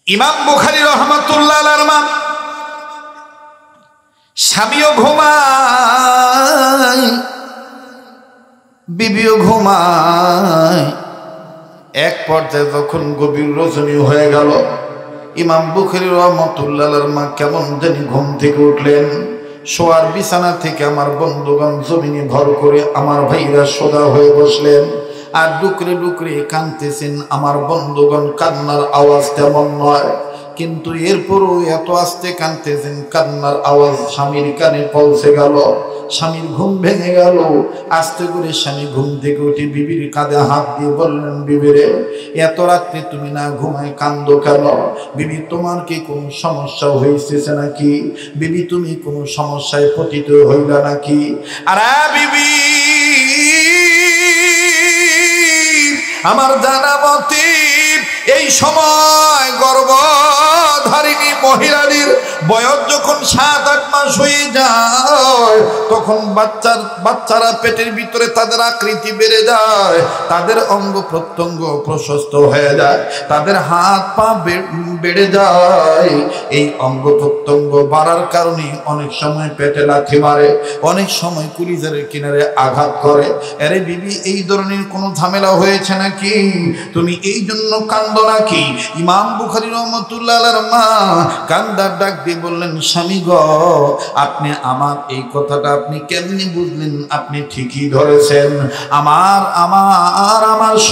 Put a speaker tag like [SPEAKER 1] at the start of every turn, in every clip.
[SPEAKER 1] ইমাম বুখারী রাহমাতুল্লাহ আলাইহির মা স্বামীও ঘুমায়, বিবিও ঘুমায়। এক পর্যায়ে যখন গভীর রজনী হয়ে গেল, ইমাম বুখারী রাহমাতুল্লাহ আলাইহির মা কেমন জানি ঘুম থেকে উঠলেন। শোয়ার বিছানা থেকে আমার বন্ধুগণ জমিনে ভর করে আমার ভাইরা সোজা হয়ে বসলেন আর ডুকরে ডুকরে কাঁদতেছেন। আমার বন্ধুগণ কান্নার আওয়াজ তেমন নয়, কিন্তু এরপরও এত আস্তে কাঁদতেছেন, কান্নার আওয়াজ স্বামীর কানে পৌঁছে গেল। স্বামীর ঘুম ভেঙে গেল। আস্তে করে স্বামী ঘুম থেকে উঠে বিবির কাঁধে হাত দিয়ে বললেন, বিবিরে এত রাত্রে তুমি না ঘুমায় কান্দো কেন? বিবি তোমার কি কোনো সমস্যা হয়েছে নাকি? বিবি তুমি কোনো সমস্যায় পতিত হইলা নাকি? আরে বিবি আমার জানা মতে এই সময় গর্ভধারিণী মহিলাদের বয়স যখন 7-8 মাস হয়ে যায়, তখন বাচ্চারা পেটের ভিতরে তাদের আকৃতি বেড়ে যায়, তাদের অঙ্গ প্রত্যঙ্গ প্রশস্ত হয়ে যায়, তাদের হাত পা বেড়ে যায়। এই অঙ্গ প্রত্যঙ্গ বাড়ার কারণে অনেক সময় পেটে লাথি মারে, অনেক সময় কলিজার কিনারে আঘাত করে। আরে বিবি এই ধরনের কোনো ঝামেলা হয়েছে নাকি? তুমি এই জন্য কান্দো নাকি? ইমাম বুখারী রাহমাতুল্লাহ আলাইহির মা কান্দার ডাক দিয়ে বললেন, স্বামী গো, আপনি আমার এই কথাটা আপনি কেমনি বুঝলেন? আপনি ঠিকই ধরেছেন। আমার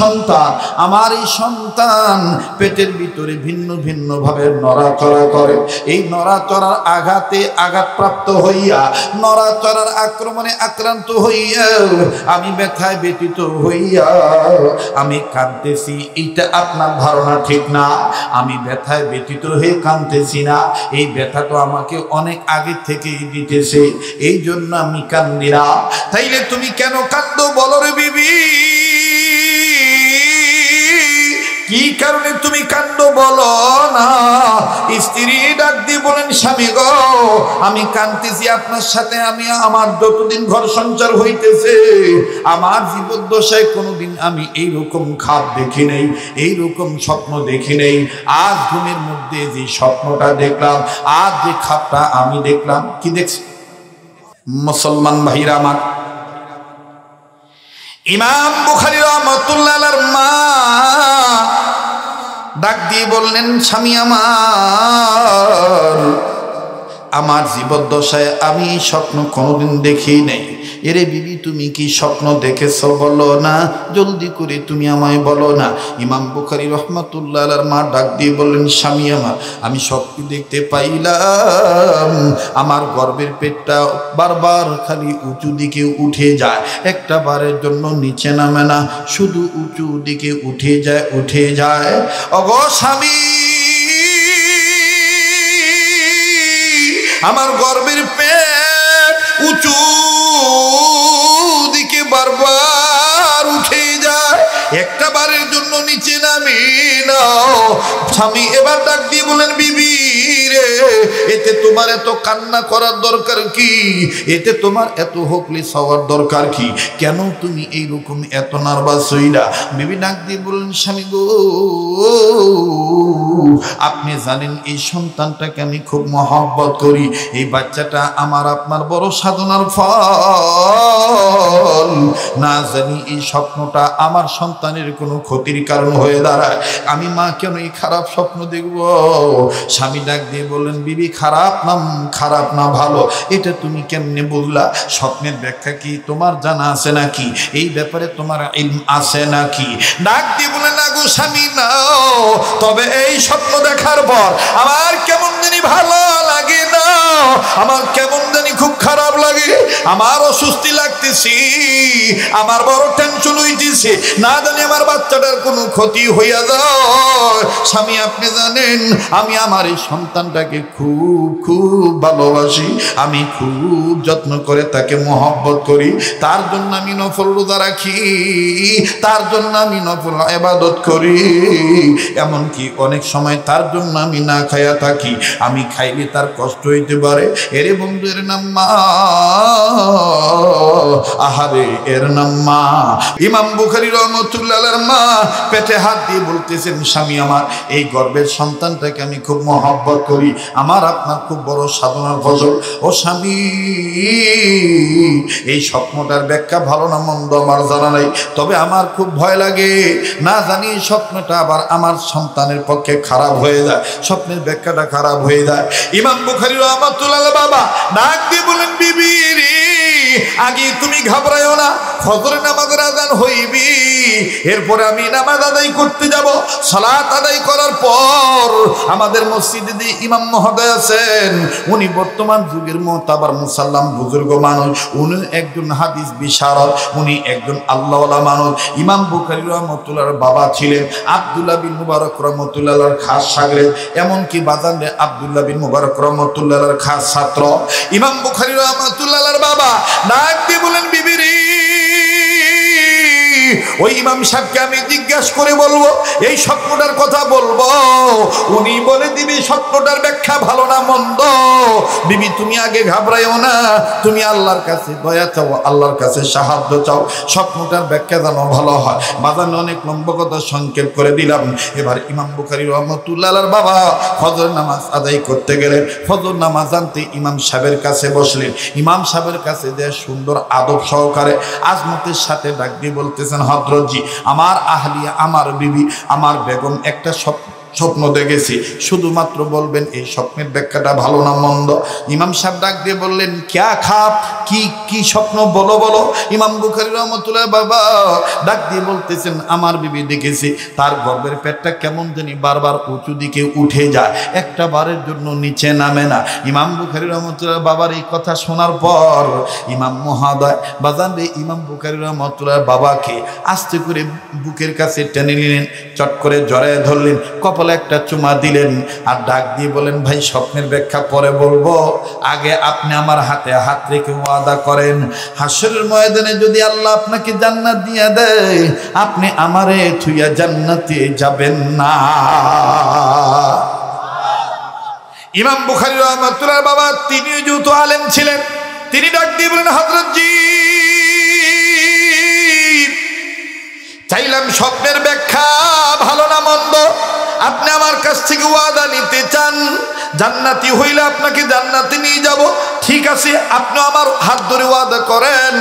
[SPEAKER 1] সন্তান, আমার এই সন্তান পেটের ভিতরে ভিন্ন ভিন্ন ভাবে নড়াচড়া করে। এই নড়াচড়ার আঘাতে আঘাতপ্রাপ্ত হইয়া, নড়াচড়ার আক্রমণে আক্রান্ত হইয়া আমি ব্যথায় ব্যথিত হইয়া আমি কাঁদতেছি। এইটা আপনার ধারণা ঠিক না। আমি ব্যথায় ব্যথিত হয়ে কাঁদতেছি না, এই ব্যথা তো আমাকে অনেক আগে থেকেই দিতেছে, এই জন্য আমি কান্দি না। তাইলে তুমি কেন কান্দো বলো রে বিবি? কি কারণে তুমি কান্দো বলো না? স্ত্রী ডাক দিয়ে বলেন, স্বামী গো, আমি কাঁদতেছি আপনার সাথে। আমি আমার যতদিন ঘর সংসার হইতেছে, আমার জীবদ্দশায় কোনোদিন আমি এইরকম খাপ দেখি নেই, এইরকম স্বপ্ন দেখি নেই। আজ ঘুমের মধ্যে যে স্বপ্নটা দেখলাম, আজ যে খাপটা আমি দেখলাম, কি দেখছি মুসলমান ভাইরা আমার? ইমাম বুখারী রাহমাতুল্লাহ আলাইহির মা ডাক দিয়ে বললেন, স্বামী আমার জীবদ্দশায় আমি স্বপ্ন কোনোদিন দেখি নেই। এরে বিবি তুমি কি স্বপ্ন দেখেছো বলো না, জলদি করে তুমি আমায় বলো না। ইমাম বুখারী রাহমাতুল্লাহ আলাইহির মা ডাক দিয়ে বললেন, স্বামী আমি স্বপ্ন দেখতে পাইলাম আমার গর্ভের পেটটা বারবার খালি উঁচু দিকে উঠে যায়, একটা বারের জন্য নিচে নামে না, শুধু উঁচু দিকে উঠে যায়। ওগো স্বামী, আমার গর্ভের পেট উঁচু দিকে বারবার উঠে যায়, একটা বারের জন্য নিচে নামে না। স্বামী এবার ডাক দিয়ে বলেন, বিবি রে, এতে তোমার এত কান্না করার দরকার কি? এতে তোমার এত হোপলেস হওয়ার দরকার কি? কেন তুমি এইরকম এত নার্ভাস হইলা? বিবি ডাক দিয়ে বললেন, স্বামী গো, আপনি জানেন এই সন্তানটাকে আমি খুব মহব্বত করি। এই বাচ্চাটা আমার আপনার বড় সাধনার ফল। না জানি এই স্বপ্নটা আমার সন্তানের কোনো ক্ষতির কারণ হয়ে দাঁড়ায়। আমি মা কেন এই খারাপ স্বপ্ন দেখব? স্বামী ডাক দিয়ে বললেন, বিবি খারাপ না ভালো এটা তুমি কেমনে বুঝলা? স্বপ্নের ব্যাখ্যা কি তোমার জানা আছে নাকি? এই ব্যাপারে তোমার ইলম আছে নাকি? ডাক দিয়ে বললেন, না গো স্বামী না, তবে এই স্বপ্ন দেখার পর আমার কেমন জানি ভালো লাগে না, আমার কেমন জানি খুব খারাপ লাগে, আমার অস্বস্তি লাগতেছি, আমার বড় টেনশন হইতেছে, না জানি আমার বাচ্চাটার কোনো ক্ষতি হইয়া যায়। স্বামী আপনি জানেন আমি আমার এই সন্তানটাকে খুব ভালোবাসি, আমি খুব যত্ন করে তাকে মহব্বত করি, তার জন্য আমি নফল রোজা রাখি, তার জন্য আমি নফল ইবাদত করি, এমনকি অনেক সময় তার জন্য আমি না খাইয়া থাকি। আমি খাইলে তার কষ্ট হইতে পারে, পারে। এরে বন্ধু, এর নাম মা। আহারে, এর নাম মা। ইমাম বুখারী রাহমাতুল্লাহ আলাইহির মা পেটে হাত দিয়ে বলতেছেন, স্বামী আমার, এই গর্ভের সন্তানটাকে আমি খুব মহব্বত করি, আমার আপনার খুব বড় সাধনার ফসল। ও স্বামী, এই স্বপ্নটার ব্যাখ্যা ভালো না মন্দ আমার জানা নাই, তবে আমার খুব ভয় লাগে, না জানি স্বপ্নটা আবার আমার সন্তানের পক্ষে খারাপ হয়ে যায়, স্বপ্নের ব্যাখ্যাটা খারাপ হয়ে যায়। ইমাম বুখারী রাহমাতুল্লাহ আলাইহি বাবা ডাক দিয়ে বলেন, বিবি রে, আগে তুমি ঘাবড়াইও না, ফজরের নামাজের আযান হইবি, এরপরে আমি নামাজ আদায় করতে যাব। সালাত আদায় করার পর আমাদের মসজিদে যে ইমাম মহোদয় আছেন, উনি বর্তমান যুগের মুতাবার মুসাল্লাম বুজুর্গ মানুষ, উনি একজন হাদিস বিশারদ, উনি একজন আল্লাহওয়ালা মানুষ। ইমাম বুখারী রাহমাতুল্লাহর বাবা ছিলেন আব্দুল্লাহ বিন মুবারক রাহমাতুল্লাহর খাস শাগরেদ, এমনকি বাজারে আব্দুল্লাহ বিন মুবারক রাহমাতুল্লাহর খাস ছাত্র। ইমাম বুখারী রাহমাতুল্লাহর বাবা ডাক দিয়ে বলেন, বিবি রে, ওই ইমাম সাহেবকে আমি জিজ্ঞাসা করে বলবো, এই স্বপ্নটার কথা বলবো, উনি বলে দিবি স্বপ্নটার ব্যাখ্যা ভালো না মন্দ। বিবি, তুমি আগে ঘাবড়াইও না, তুমি আল্লাহর কাছে দয়া চাও, আল্লাহর কাছে সাহায্য চাও, স্বপ্নটার ব্যাখ্যা যেন ভালো হয়। বাজানো অনেক লম্বা কথা সংক্ষেপ করে দিলাম। এবার ইমাম বুখারী রাহমাতুল্লাহ আলাইহির বাবা ফজর নামাজ আদায় করতে গেলেন। ফজর নামাজ আনতে ইমাম সাহেবের কাছে বসলেন। ইমাম সাহেবের কাছে যে সুন্দর আদব সহকারে আজমতের সাথে ডাক দিয়ে বলতেছেন, হযরতজি, আমার আহলিয়া, আমার বিবি, আমার বেগম একটা স্বপ্ন দেখেছি, শুধুমাত্র বলবেন এই স্বপ্নের ব্যাখ্যাটা ভালো না মন্দ। ইমাম সাহেব ডাক দিয়ে বললেন, ক্যা খাপ, কি স্বপ্ন, বলো বলো। ইমাম বুখারী রাহমাতুল্লাহ বাবা ডাক দিয়ে বলতেছেন, আমার বিবি দেখেছি তার গর্ভের পেটটা কেমন জানি বারবার উঁচু দিকে উঠে যায়, একটা বারের জন্য নিচে নামে না। ইমাম বুখারী রাহমাতুল্লাহ বাবার এই কথা শোনার পর ইমাম মহোদয় বাজারে ইমাম বুখারী রাহমাতুল্লাহ বাবাকে আস্তে করে বুকের কাছে টেনে নিলেন, চট করে জড়ায় ধরলেন, কপালে একটা চুমা দিলেন, আর ডাক দিয়ে বলেন, ভাই স্বপ্নের ব্যাখ্যা পরে বলবো, আগে আপনি আমার হাতে হাত রেখে ওয়াদা করেন, হাসরের ময়দানে যদি আল্লাহ আপনাকে জান্নাত দিয়ে দেয়, আপনি আমারে থুইয়া জান্নাতে যাবেন না। ইমাম বুখারী রাহমাতুল্লাহ বাবা তিনি যেহেতু আলেম ছিলেন, তিনি ডাক দিয়ে বলেন, হযরতজি, চাইলাম স্বপ্নের ব্যাখ্যা ভালো না মন্দ, আপনি আমার কাছ থেকে ওয়াদা নিতে চান, জান্নাতি হইলে আপনাকে জান্নাতে নিয়ে যাব, ঠিক আছে, আপনি আমার হাত ধরে ওয়াদা করেন,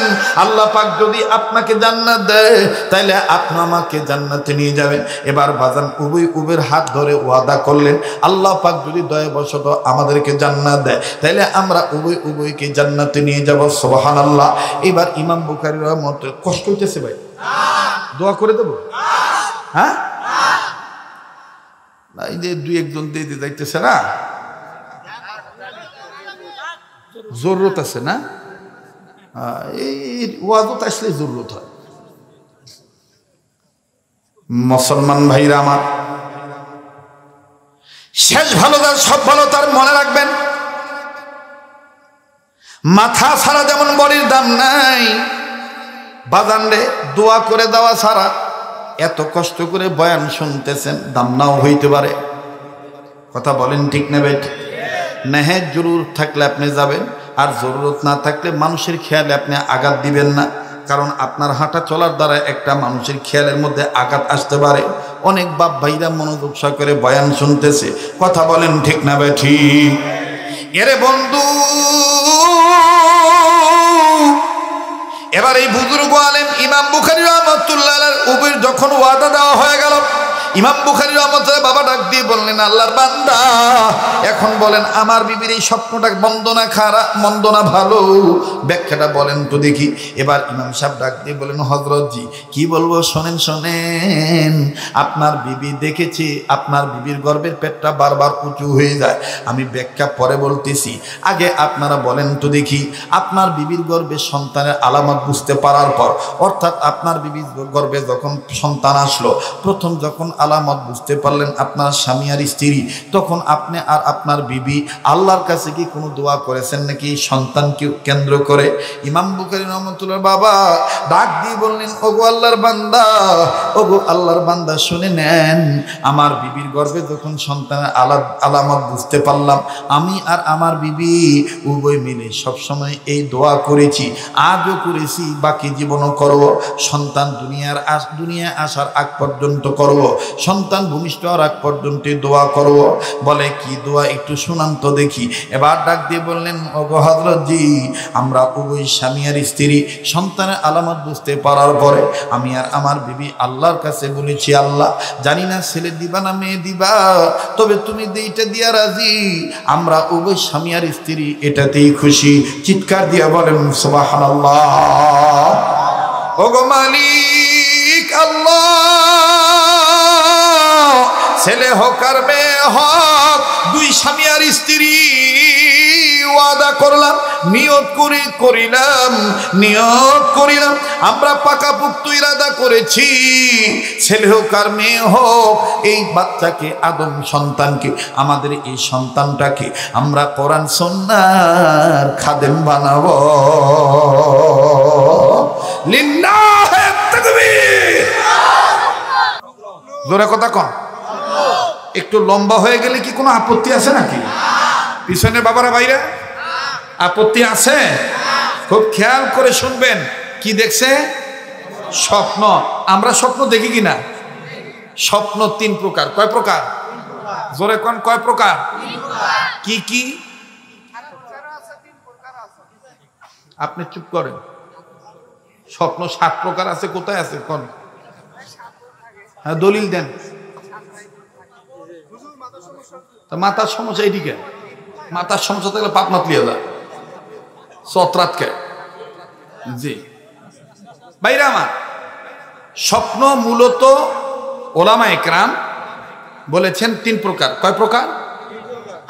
[SPEAKER 1] আল্লাহ পাক যদি আপনাকে জান্নাত দেয় তাইলে আপনি আমাকে জান্নাতে নিয়ে যাবেন। এবার বাজান উভয়ের হাত ধরে ওয়াদা করলেন, আল্লাহ পাক যদি দয়াবশত আমাদেরকে জান্নাত দেয় তাইলে আমরা উভয়কে জান্নাতে নিয়ে যাব। সুবহানাল্লাহ। এবার ইমাম বুখারী রাহমাতুল্লাহ, কষ্ট হইতেছে ভাই? দোয়া করে দেবো? হ্যাঁ, এই যে দুই একজন দিয়ে যাইতেছে না, জরুরত আছে না, এই ওয়াজত আসলে জরুরত হয়। মুসলমান ভাইরা আমার, শেষ ভালো তার সব ভালো তার, মনে রাখবেন, মাথা ছাড়া যেমন বডির দাম নাই, বাজান রে দোয়া করে দেওয়া ছাড়া এত কষ্ট করে বয়ান শুনতেছেন, দাম নাও হইতে পারে। কথা বলেন ঠিক না বেঠ? নেহের জরুরত থাকলে আপনি যাবেন, আর জরুরত না থাকলে মানুষের খেয়ালে আপনি আঘাত দিবেন না, কারণ আপনার হাঁটা চলার দ্বারা একটা মানুষের খেয়ালের মধ্যে আঘাত আসতে পারে। অনেক বাপ ভাইরা মনোযোগ সহকারে বয়ান শুনতেছে, কথা বলেন ঠিক না বেঠি? এরে বন্ধু, এবার এই বুজুর্গ আলেম ইমাম বুখারী রাহমাতুল্লাহ আলাইহির উপর যখন ওয়াদা দেওয়া হয়ে গেল, ইমাম বুখারী রাহমাতুল্লাহ বাবা ডাক দিয়ে বললেন, আল্লাহর বান্দা, এখন বলেন আমার বিবির এই স্বপ্নটা মন্দ না খারাপ, মন্দ না ভালো, ব্যাখ্যাটা বলেন তো দেখি। এবার ইমাম সাহেব ডাক দিয়ে বলেন, হযরতজি কি বলবো, শোনেন শোনেন, আপনার বিবি দেখেছি, আপনার বিবির গর্ভের পেটটা বারবার উঁচু হয়ে যায়, আমি ব্যাখ্যা পরে বলতেছি, আগে আপনারা বলেন তো দেখি, আপনার বিবির গর্ভে সন্তানের আলামত বুঝতে পারার পর, অর্থাৎ আপনার বিবির গর্ভে যখন সন্তান আসলো, প্রথম যখন আলামত বুঝতে পারলেন আপনার স্বামী আর স্ত্রী, তখন আপনি আর আপনার বিবি আল্লাহর কাছে কি কোনো দোয়া করেছেন নাকি সন্তানকে কেন্দ্র করে? ইমাম বুখারী রহমাতুল্লাহ বাবা ডাক দিয়ে বললেন, ওগো আল্লাহর বান্দা, ওগো আল্লাহর বান্দা শুনে নেন, আমার বিবির গর্ভে যখন সন্তানের আলামত বুঝতে পারলাম, আমি আর আমার বিবি উভয় মিলে সবসময় এই দোয়া করেছি, আজও করেছি, বাকি জীবনও করব। সন্তান দুনিয়ায় আসার আগ পর্যন্ত করব, সন্তান ভূমিষ্ঠ হওয়ার আগ পর্যন্ত দোয়া করব। বলে কি দোয়া একটু শুনান তো দেখি। এবার ডাক দিয়ে বললেন, ওগো হযরত জি, আমরা উভয় স্বামী আর স্ত্রী সন্তানের আলামত বুঝতে পারার পরে আমি আর আমার বিবি আল্লাহর কাছে বলেছি, আল্লাহ জানি না ছেলে দিবা না মেয়ে দিবা, তবে তুমি এইটা দিয়া রাজি, আমরা উভয় স্বামী আর স্ত্রী এটাতেই খুশি। চিৎকার দিয়া বলেন সুবহানাল্লাহ। ওগো মালিক আল্লাহ, ছেলে হোক আর মেয়ে হোক, দুই স্বামী আর স্ত্রী ওয়াদা করলাম, নিয়ত করিলাম, আমরা পাকাপোক্ত ইরাদা করেছি, ছেলে হোক আর মেয়ে হোক, এই বাচ্চাকে আদম সন্তানকে, আমাদের এই সন্তানটাকে আমরা কোরআন সুন্নাহর খাদেম বানাবো। লিল্লাহি তাকবীর। জোরে কথা কন। একটু লম্বা হয়ে গেলে কি কোনো আপত্তি আছে নাকি? পিছনে বাবারা ভাইরা আপত্তি আছে? খুব খেয়াল করে শুনবেন। কি দেখছে? স্বপ্ন। আমরা স্বপ্ন দেখি কিনা? স্বপ্ন তিন প্রকার। কয় প্রকার? জোরে কোন কয় প্রকার? কি কি? আপনি চুপ করেন। স্বপ্ন 7 প্রকার আছে। কোথায় আছে কোন? হ্যাঁ দলিল দেন। মাথার সমস্যা এইদিকে, মাথার সমস্যা থাকলে পাত মাতলিয়া দা চত্রাতকে। জি ভাইরা আমার, স্বপ্ন মূলত ওলামা একরাম বলেছেন 3 প্রকার। কয় প্রকার?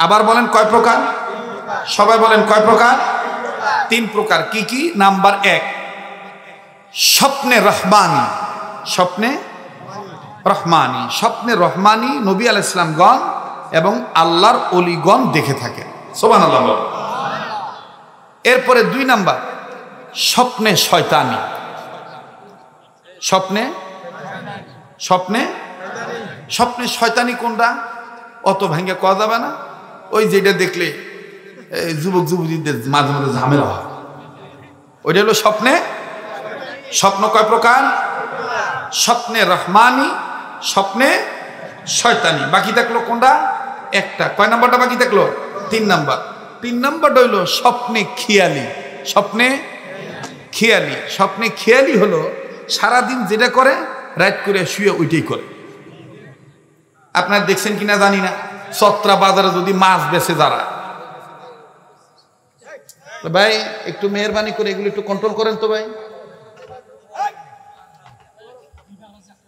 [SPEAKER 1] আবার বলেন কয় প্রকার? সবাই বলেন কয় প্রকার? 3 প্রকার। কি কি? নাম্বার 1, স্বপ্নে রহমানি। স্বপ্নে রহমানি, স্বপ্নে রহমানি নবী আলাইহিস সালামগণ এবং আল্লাহর ওলিগণ দেখে থাকেন। সুবহানাল্লাহ। এরপরে 2 নাম্বার, স্বপ্নে শয়তানি। স্বপ্নে শয়তানি কোনটা? অত ভাঙ্গে কওয়া যাবে না। ওই যেটা দেখলে যুবক যুবতীদের মাঝে মাঝে ঝামেলা হয়, ওইটা হলো স্বপ্নে। স্বপ্ন কয় প্রকার? স্বপ্নে রহমানি, স্বপ্নে শয়তানি। বাকি থাকলো কোনটা? একটা। কয় নাম্বারটা বাকি থাকলো? 3 নাম্বার। 3 নাম্বারটা হইলো স্বপ্নে খেয়ালি। স্বপ্নে খেয়ালি। স্বপ্নে খেয়ালি হলো সারাদিন যেটা করে রাত করে শুয়ে ওইটাই করে। আপনারা দেখছেন কিনা জানি না, চত্রা বাজারে যদি মাছ বেচে যারা, ভাই একটু মেহরবানি করে এগুলো একটু কন্ট্রোল করেন তো ভাই।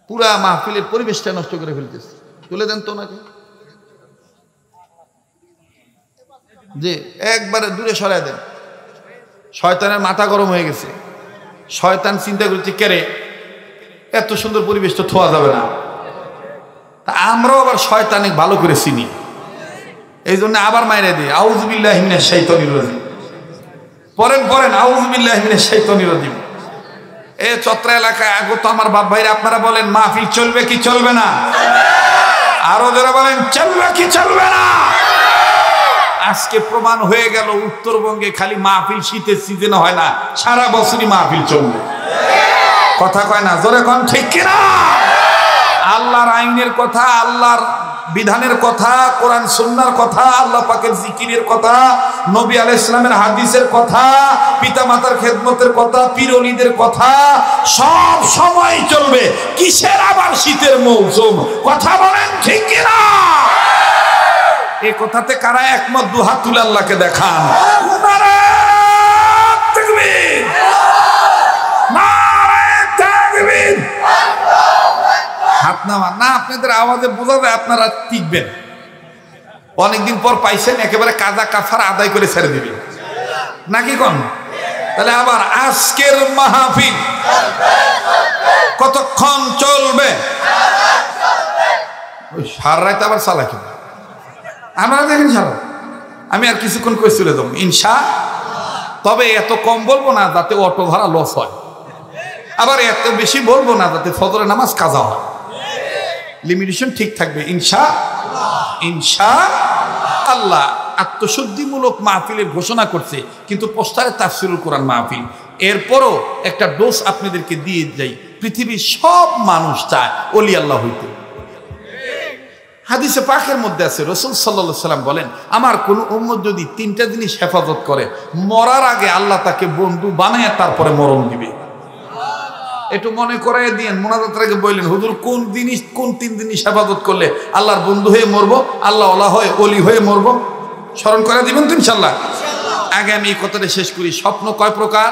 [SPEAKER 1] পুরা মাহফিলের পরিবেশটা নষ্ট করে ফেলতেছে। তুলে দেন তো নাকি, যে একবারে দূরে সরাই দেন। শয়তানের মাথা গরম হয়ে গেছে। শয়তান চিন্তা করছে, কেরে এত সুন্দর পরিবেশ তো থোয়া যাবে না। তা আমরাও আবার শয়তানিক ভালো করে চিনি, এই জন্য আবার মাইরে দিই আউযু বিল্লাহি মিনাশ শাইতানির রাজিম। পড়েন আউযু বিল্লাহি মিনাশ শাইতানির রাজিম। এই চত্রা এলাকায় আগত আমার বাপ ভাইরা, আপনারা বলেন মাহফিল চলবে কি চলবে না? আরো যারা বলেন চলবে কি চলবে না? আজকে প্রমাণ হয়ে গেল উত্তরবঙ্গে খালি মাহফিল শীতের সিজনে হয় না, সারা বছরই মাহফিল চলবে। কথা কয় না, জোরে কোন ঠিক কিনা? আল্লাহর আইনের কথা, আল্লাহর বিধানের কথা, কোরআন সুন্নাহর কথা, আল্লাহ পাকের জিকিরের কথা, নবী আলাইহিস সালামের হাদিসের কথা, পিতামাতার খেদমতের কথা, পীর ওলিদের কথা সব সময় চলবে। কিসের আবার শীতের মৌসুম? কথা বলেন ঠিক কিনা? এই কথাতে কারা একমত? 2 হাত তুলে আল্লাহকে দেখান। নারায়ে তাকবীর, নারায়ে তাকবীর। হাত নামান না, আপনাদের আওয়াজে বোঝা যায় আপনারা টিকবেন। অনেকদিন পর পাইছেন, একেবারে কাজা কাফারা আদায় করে ছেড়ে দিবেন নাকি কোন? তাহলে আবার আজকের মাহফিল কতক্ষণ চলবে? ওই সার রাইতে আবার চালাকি আমরা দেখেন সারা আমি আর কিছুক্ষণ করে চলে যাবো ইনশা। তবে এত কম বলবো না যাতে অটো ভাড়া লস হয়, আবার এত বেশি বলবো না যাতে ফজরের নামাজ কাজা হয়। লিমিটেশন ঠিক থাকবে ইনশা ইনশা আল্লাহ। আত্মশুদ্ধিমূলক মাহফিলের ঘোষণা করছে, কিন্তু পোস্টারে তাফসীরুল কোরআন মাহফিল। এরপরও একটা ডোজ আপনাদেরকে দিয়ে যাই, পৃথিবীর সব মানুষ চায় ওলি আল্লাহ হইতে। হাদিসে পাকের মধ্যে আছে, রাসূল সাল্লাল্লাহু আলাইহি সাল্লাম বলেন, আমার কোন উম্মত যদি তিনটা জিনিস হেফাজত করে, মরার আগে আল্লাহ তাকে বন্ধু বানায় তারপরে মরণ দিবে। একটু মনে করাই দিয়েন, মোনাজাতের আগে বললেন, হুজুর কোন তিন জিনিস হেফাজত করলে আল্লাহর বন্ধু হয়ে মরবো, আল্লাহ ওয়ালা হয়ে ওলি হয়ে মরবো? স্মরণ করে দিবেন তো ইনশাআল্লাহ। আগে আমি এই কথাটা শেষ করি। স্বপ্ন কয় প্রকার?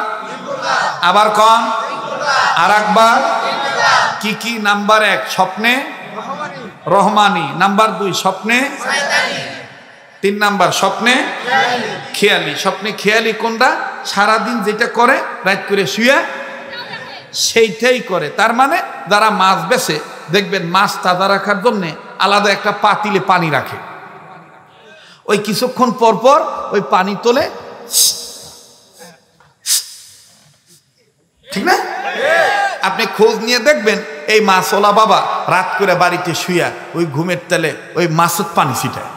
[SPEAKER 1] আবার কম, আর একবার কি কি? নাম্বার 1 স্বপ্নে রহমানি, নাম্বার 2 স্বপ্নে, 3 নাম্বার স্বপ্নে খেয়ালি। স্বপ্নে খেয়ালি কোনটা? সারাদিন যেটা করে রাত করে শুয়ে সেইটাই করে। তার মানে যারা মাছ বেচে দেখবেন মাছ তাজা রাখার জন্যে আলাদা একটা পাতিলে পানি রাখে, ওই কিছুক্ষণ পর পর ওই পানি তোলে, ঠিক না? আপনি খোঁজ নিয়ে দেখবেন এই মাছওয়ালা বাবা রাত করে বাড়িতে শুয়া ওই ঘুমের তেলে ওই মাছের পানি ছিটায়।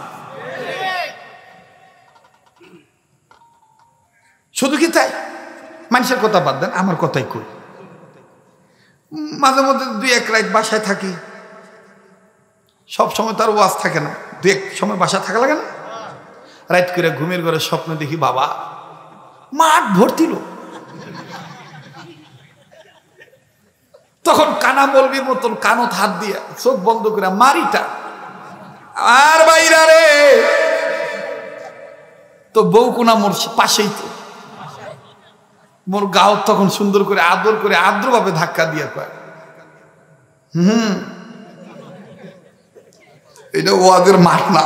[SPEAKER 1] শুধু কি তাই? মানুষের কথা বাদ দেন, আমার কথাই কই। মাঝে মধ্যে 2-1 রাত বাসায় থাকি, সব সময় তার ওয়াজ থাকে না, 2-1 সময় বাসায় থাকা লাগে না। রাত করে ঘুমের ঘরে স্বপ্ন দেখি বাবা মাঠ ভর্তি লোক। তখন কানা বলবির মতন কানত হাত দিয়া চোখ বন্ধ করে মারিটা আর বাইরা রে, তো বউ কোনা মোর পাশেই, তো মোর গাও তখন সুন্দর করে আদর করে আদ্রভাবে ধাক্কা দিয়া কয়, এটা ওয়াদের মাঠ না,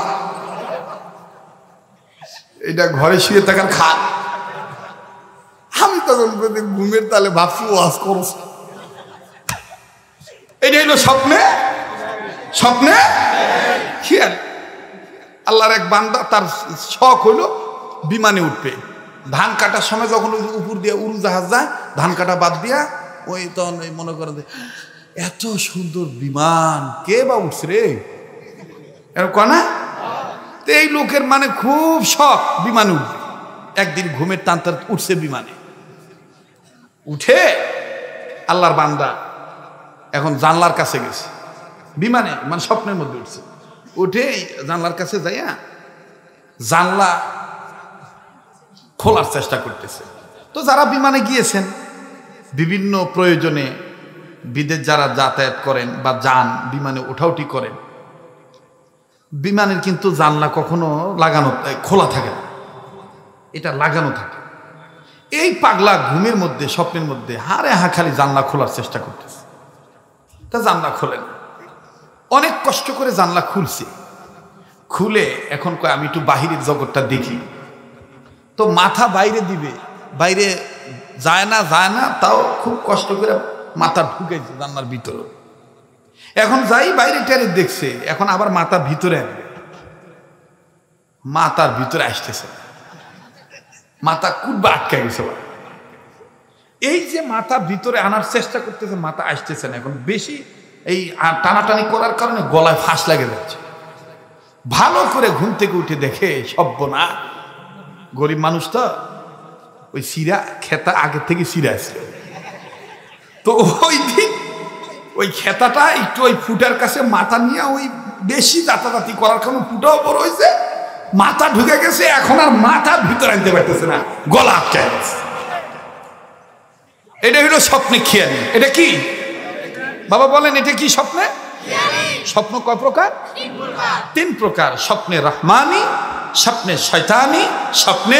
[SPEAKER 1] এটা ঘরে শুয়ে থাকার খাট। আমি তখন ঘুমের তালে ভাবছি ওয়াজ করছ। এটা হইল স্বপ্নে স্বপ্নে খেয়াল। আল্লাহর এক বান্দা, তার শখ হইল বিমানে উঠবে। ধান কাটার সময় যখন উপর দিয়ে উড়োজাহাজ যায়, ধান কাটা বাদ দিয়া ওই তখন মনে করেন এত সুন্দর বিমান কে বা উঠছে রে, এরকম না? তো এই লোকের মানে খুব শখ বিমানে উঠবে। একদিন ঘুমের টানতে উঠছে বিমানে, উঠে আল্লাহর বান্দা এখন জানলার কাছে গেছে বিমানে, মানে স্বপ্নের মধ্যে উঠছে। উঠে জানলার কাছে যাইয়া জানলা খোলার চেষ্টা করতেছে। তো যারা বিমানে গিয়েছেন বিভিন্ন প্রয়োজনে, বিদেশ যারা যাতায়াত করেন বা যান বিমানে ওঠাউঠি করেন, বিমানের কিন্তু জানলা কখনো লাগানো খোলা থাকে না, এটা লাগানো থাকে। এই পাগলা ঘুমের মধ্যে স্বপ্নের মধ্যে হারে হা খালি জানলা খোলার চেষ্টা করতেছে, তা জানলা খোলে না। অনেক কষ্ট করে জানলা খুলছে, খুলে এখন কয় আমি একটু বাহিরের জগৎটা দেখি। তো মাথা বাইরে দিবে, বাইরে যায় না, তাও খুব কষ্ট করে মাথা ঢুকেছে জানলার ভিতরে। এখন যাই বাইরে টেরে দেখছে, এখন আবার মাথা ভিতরে আনবে, মাথার ভিতরে আসতেছে, মাথা কুটবা আটকে গেছে। এই যে মাথা ভিতরে আনার চেষ্টা করতেছে, মাথা আসতেছে না। এখন বেশি এই টানাটানি করার কারণে গলায় ফাঁস লাগে যাচ্ছে। ভালো করে ঘুম থেকে উঠে দেখে সব্যনা, গরিব মানুষ তো, ওই শিরা খেতা আগে থেকে শিরা ছিল। তো ওই দিন ওই খেতাটা একটু ওই ফুটার কাছে মাথা নিয়ে ওই বেশি দাঁতাদাতি করার কারণে ফুটাও বড় হয়েছে, মাথা ঢুকে গেছে। এখন আর মাথা ভিতরে আনতে পারতেছে না, গলা আটকে গেছে। এটা হলো স্বপ্নে খেয়ালি। এটা কি বাবা বলেন, এটা কি স্বপ্নে? স্বপ্ন কয় প্রকার? 3 প্রকার। স্বপ্নে রহমানি, স্বপ্নে শয়তানি, স্বপ্নে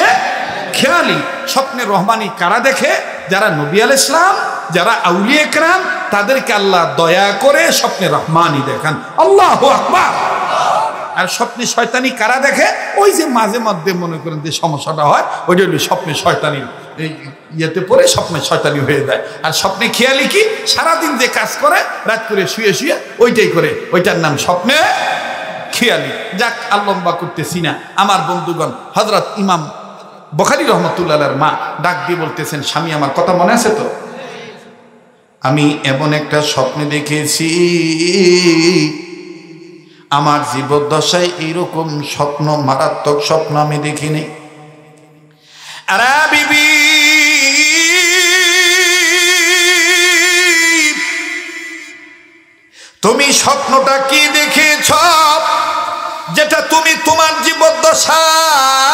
[SPEAKER 1] খেয়ালি। স্বপ্নে রহমানি কারা দেখে? যারা নবী আলাইহিস সালাম, যারা আউলিয়া কেরাম, তাদেরকে আল্লাহ দয়া করে স্বপ্নে রহমানি দেখান। আল্লাহু আকবার। আর স্বপ্নে শয়তানি কারা দেখে? ওই যে মাঝে মধ্যে মনে করেন যে সমস্যাটা হয়, ওইটা হলো স্বপ্নে শয়তানি। ইয়েতে পড়ে স্বপ্নে শয়তানি হয়ে যায়। আর স্বপ্নে খেয়ালি কি, সারাদিন যে কাজ করে রাত করে শুয়ে শুয়ে ওইটাই করে, ওইটার নাম স্বপ্নে খেয়ালি। যাক, আর লম্বা করতেছি না। আমার বন্ধুগণ, হযরত ইমাম বুখারী রহমতুল্লাহর মা ডাক দিয়ে বলতেছেন, স্বামী আমার কথা মনে আছে তো? আমি এমন একটা স্বপ্নে দেখেছি, আমার জীবদ্দশায় এইরকম স্বপ্ন, মারাত্মক স্বপ্ন আমি দেখিনি। আরে বিবি, তুমি স্বপ্নটা কি দেখেছ যেটা তুমি তোমার জীবদ্দশায়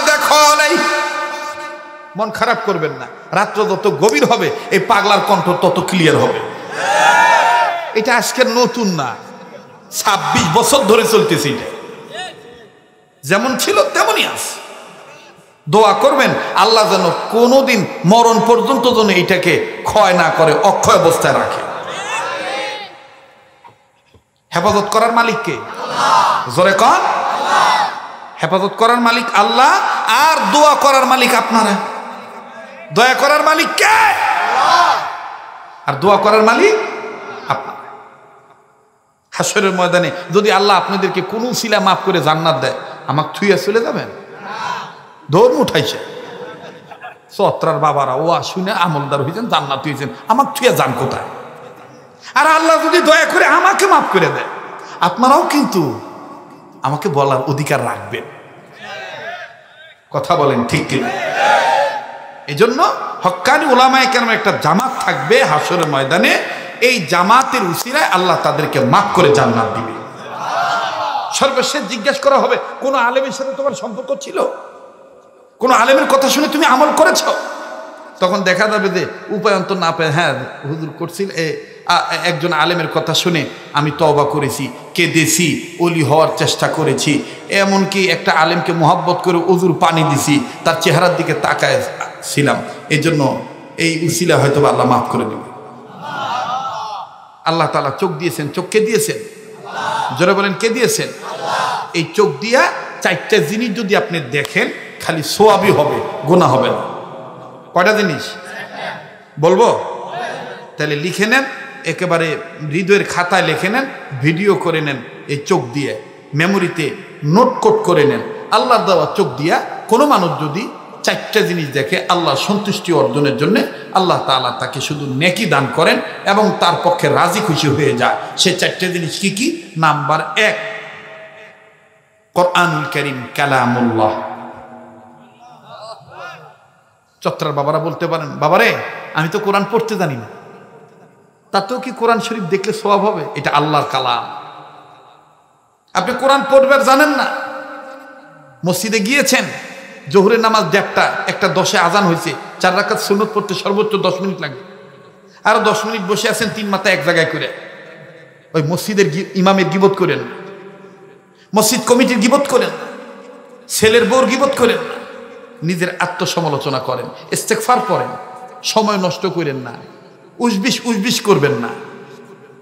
[SPEAKER 1] দেখো নাই? মন খারাপ করবেন না, রাত্র যত গভীর হবে এই পাগলার কণ্ঠ তত ক্লিয়ার হবে। এটা আজকের নতুন না, 26 বছর ধরে চলতেছে। এটা যেমন ছিল তেমনই আছে। দোয়া করবেন আল্লাহ যেন কোনোদিন মরণ পর্যন্ত যেন এটাকে ক্ষয় না করে, অক্ষয় অবস্থায় রাখে। হেফাজত করার মালিক কে? জোরে কন। হেফাজত করার মালিক আল্লাহ, আর দোয়া করার মালিক আপনারা। দয়া করার মালিক কে? আর দোয়া করার মালিক আপনারা। হাসরের ময়দানে যদি আল্লাহ আপনাদেরকে কোন উসিলা মাফ করে জান্নাত দেয়, আমাকে থুইয়া চলে যাবেন? দৌড় উঠাইছে সত্রার বাবারা, ও শুনে আমলদার হয়েছেন, জান্নাত হয়েছেন, আমাকে থুইয়া যান কোথায়? আর আল্লাহ যদি দয়া করে আমাকে মাফ করে দেয়, আপনারাও কিন্তু আমাকে বলার অধিকার রাখবেন। কথা বলেন ঠিক কিনা? এই জন্য হক্কানি উলামায়ে কেরামের একটা জামাত থাকবে হাসরের ময়দানে। এই জামাতের উসিলায় আল্লাহ তাদেরকে মাফ করে জান্নাত দিবে। সর্বশেষ জিজ্ঞেস করা হবে, কোন আলেমের সাথে তোমার সম্পর্ক ছিল? কোন আলেমের কথা শুনে তুমি আমল করেছ? তখন দেখা যাবে যে উপায়ন্তর না পেয়ে, হ্যাঁ হুজুর করছিল, একজন আলেমের কথা শুনে আমি তওবা করেছি, কেঁদেছি, ওলি হওয়ার চেষ্টা করেছি, এমনকি একটা আলেমকে মোহাব্বত করে ওযুর পানি দিছি, তার চেহারার দিকে তাকায় ছিলাম, এই জন্য এই উসিলা হয়তো আল্লাহ মাফ করে দেবে। আল্লাহ তাআলা চোখ দিয়েছেন, চোখ কে দিয়েছেন? জোরে বলেন, কে দিয়েছেন? এই চোখ দিয়া 4টা জিনিস যদি আপনি দেখেন, খালি সোয়াবই হবে, গুনাহ হবে না। কয়টা জিনিস বলবো? তাহলে লিখে নেন, একেবারে হৃদয়ের খাতায় লিখে নেন, ভিডিও করে নেন, এই চোখ দিয়ে মেমোরিতে নোট কোট করে নেন। আল্লাহর দেওয়া চোখ দিয়া কোনো মানুষ যদি 4টা জিনিস দেখে, আল্লাহর সন্তুষ্টি অর্জনের জন্য আল্লাহ তাআলা তাকে শুধু নেকি দান করেন এবং তার পক্ষে রাজি খুশি হয়ে যায়। সে 4টা জিনিস কি কি? নাম্বার 1, কোরআনুল কারীম কালামুল্লাহ। চত্রার বাবারা বলতে পারেন, বাবারে আমি তো কোরআন পড়তে জানি না, তাতেও কি কোরআন শরীফ দেখলে সওয়াব হবে? এটা আল্লাহর কালাম। আপনি কোরআন পড়বার জানেন না, মসজিদে গিয়েছেন, জোহরের নামাজ 1টা, 1:10 আজান হয়েছে, 4 রাকাত সুন্নত পড়তে সর্বোচ্চ 10 মিনিট লাগে, আরো 10 মিনিট বসে আছেন 3 মাথা এক জায়গায় করে। ওই মসজিদের ইমামের গীবত করেন, মসজিদ কমিটির গীবত করেন, ছেলের বউর গীবত করেন না, নিজের আত্মসমালোচনা করেন, ইস্তেগফার পড়েন, সময় নষ্ট করেন না, উসবিস করবেন না,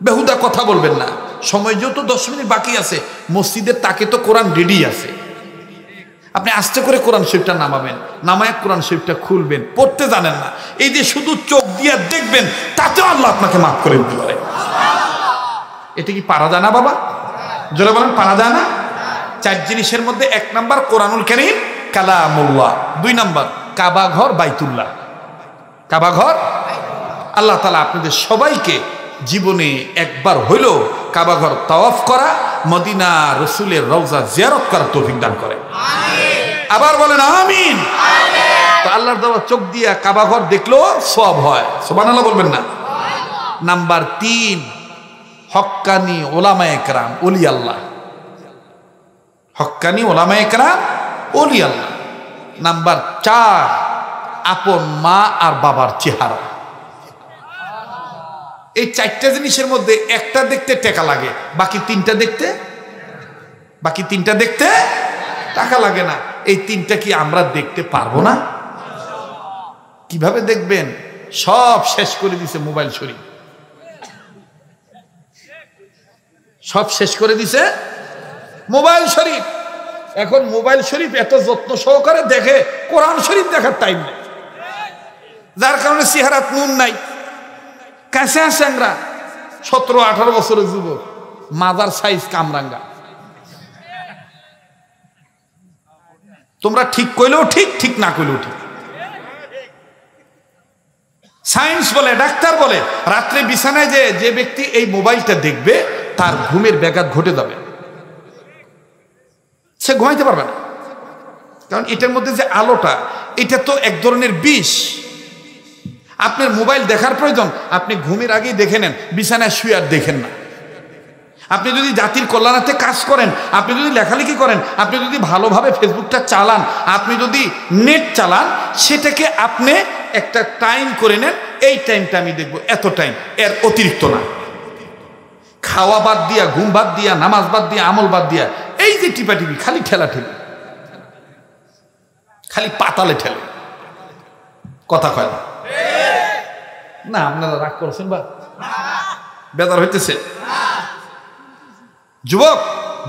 [SPEAKER 1] বেহুদা কথা বলবেন না। সময় যেহেতু 10 মিনিট বাকি আছে, মসজিদের তাকে তো কোরআন রেডি আছে, আপনি আস্তে করে কোরআন শরীফটা নামাবেন, নামায় কোরআন শরীফটা খুলবেন, পড়তে জানেন না, এই যে শুধু চোখ দিয়ে দেখবেন, তাতেও আল্লাহ আপনাকে মাফ করে দিতে পারে। এটা কি পারা যায় না বাবা? জোরে বলেন, পারা যায় না? 4 জিনিসের মধ্যে 1 নাম্বার কোরআনুল কারীম কালামুল্লাহ, 2 নাম্বার কাবা ঘর বাইতুল্লাহ। কাবা ঘর, আল্লাহ তাআলা আপনাদের সবাইকে জীবনে একবার হইলেও কাবা ঘর তাওয়াফ করা, মদিনা রাসূলের রওজা জিয়ারত করার তৌফিক দান করে। আবার বলেন আমিন। তো আল্লাহর দেওয়া চোখ দিয়া কাবা ঘর দেখলেও সওয়াব হয়, সুবহানাল্লাহ বলবেন না? নাম্বার 3, হক্কানি ওলামায়ে কেরাম, ওলি আল্লাহ। হক্কানি ওলামায়ে কেরাম, ওলি আল্লাহ। নাম্বার 4, আপন মা আর বাবার চেহারা। এই 4টা জিনিসের মধ্যে একটা দেখতে টাকা লাগে, বাকি 3টা দেখতে টাকা লাগে না। এই 3টা কি আমরা দেখতে পারবো না? কিভাবে দেখবেন? সব শেষ করে দিছে মোবাইল শরীফ, সব শেষ করে দিছে মোবাইল শরীফ। এখন মোবাইল শরীফ এত যত্ন সহকারে দেখে, কোরআন শরীফ দেখার টাইম নেই। যার কারণে চেহারাত নুন নাই, কাঁচা স্যাংরা, 17-18 বছরের যুবক, মাদার সাইজ কামরাঙ্গা। তোমরা ঠিক কইলেও ঠিক, ঠিক না কইলেও ঠিক। সায়েন্স বলে, ডাক্তার বলে, রাত্রে বিছানায় যে ব্যক্তি এই মোবাইলটা দেখবে তার ঘুমের ব্যাঘাত ঘটে যাবে, সে ঘুমাইতে পারবে না। কারণ এটার মধ্যে যে আলোটা, এটা তো এক ধরনের বিষ। আপনার মোবাইল দেখার প্রয়োজন, আপনি ঘুমের আগেই দেখে নেন, বিছানায় শুয়ে আর দেখেন না। আপনি যদি জাতির কল্যাণার্থে কাজ করেন, আপনি যদি লেখালেখি করেন, আপনি যদি ভালোভাবে ফেসবুকটা চালান, আপনি যদি নেট চালান, সেটাকে আপনি একটা টাইম করে নেন, এই টাইমটা আমি দেখব, এত টাইম, এর অতিরিক্ত না। খাওয়া বাদ দিয়া, ঘুম বাদ দিয়া, নামাজ বাদ দিয়া, আমল বাদ দিয়া, এই যে টিপাটিপি, খালি ঠেলা ঠেলি, খালি পাতালে ঠেলে, কথা কয় না। না আপনারা রাগ করছেন বা বেদার হইতেছে?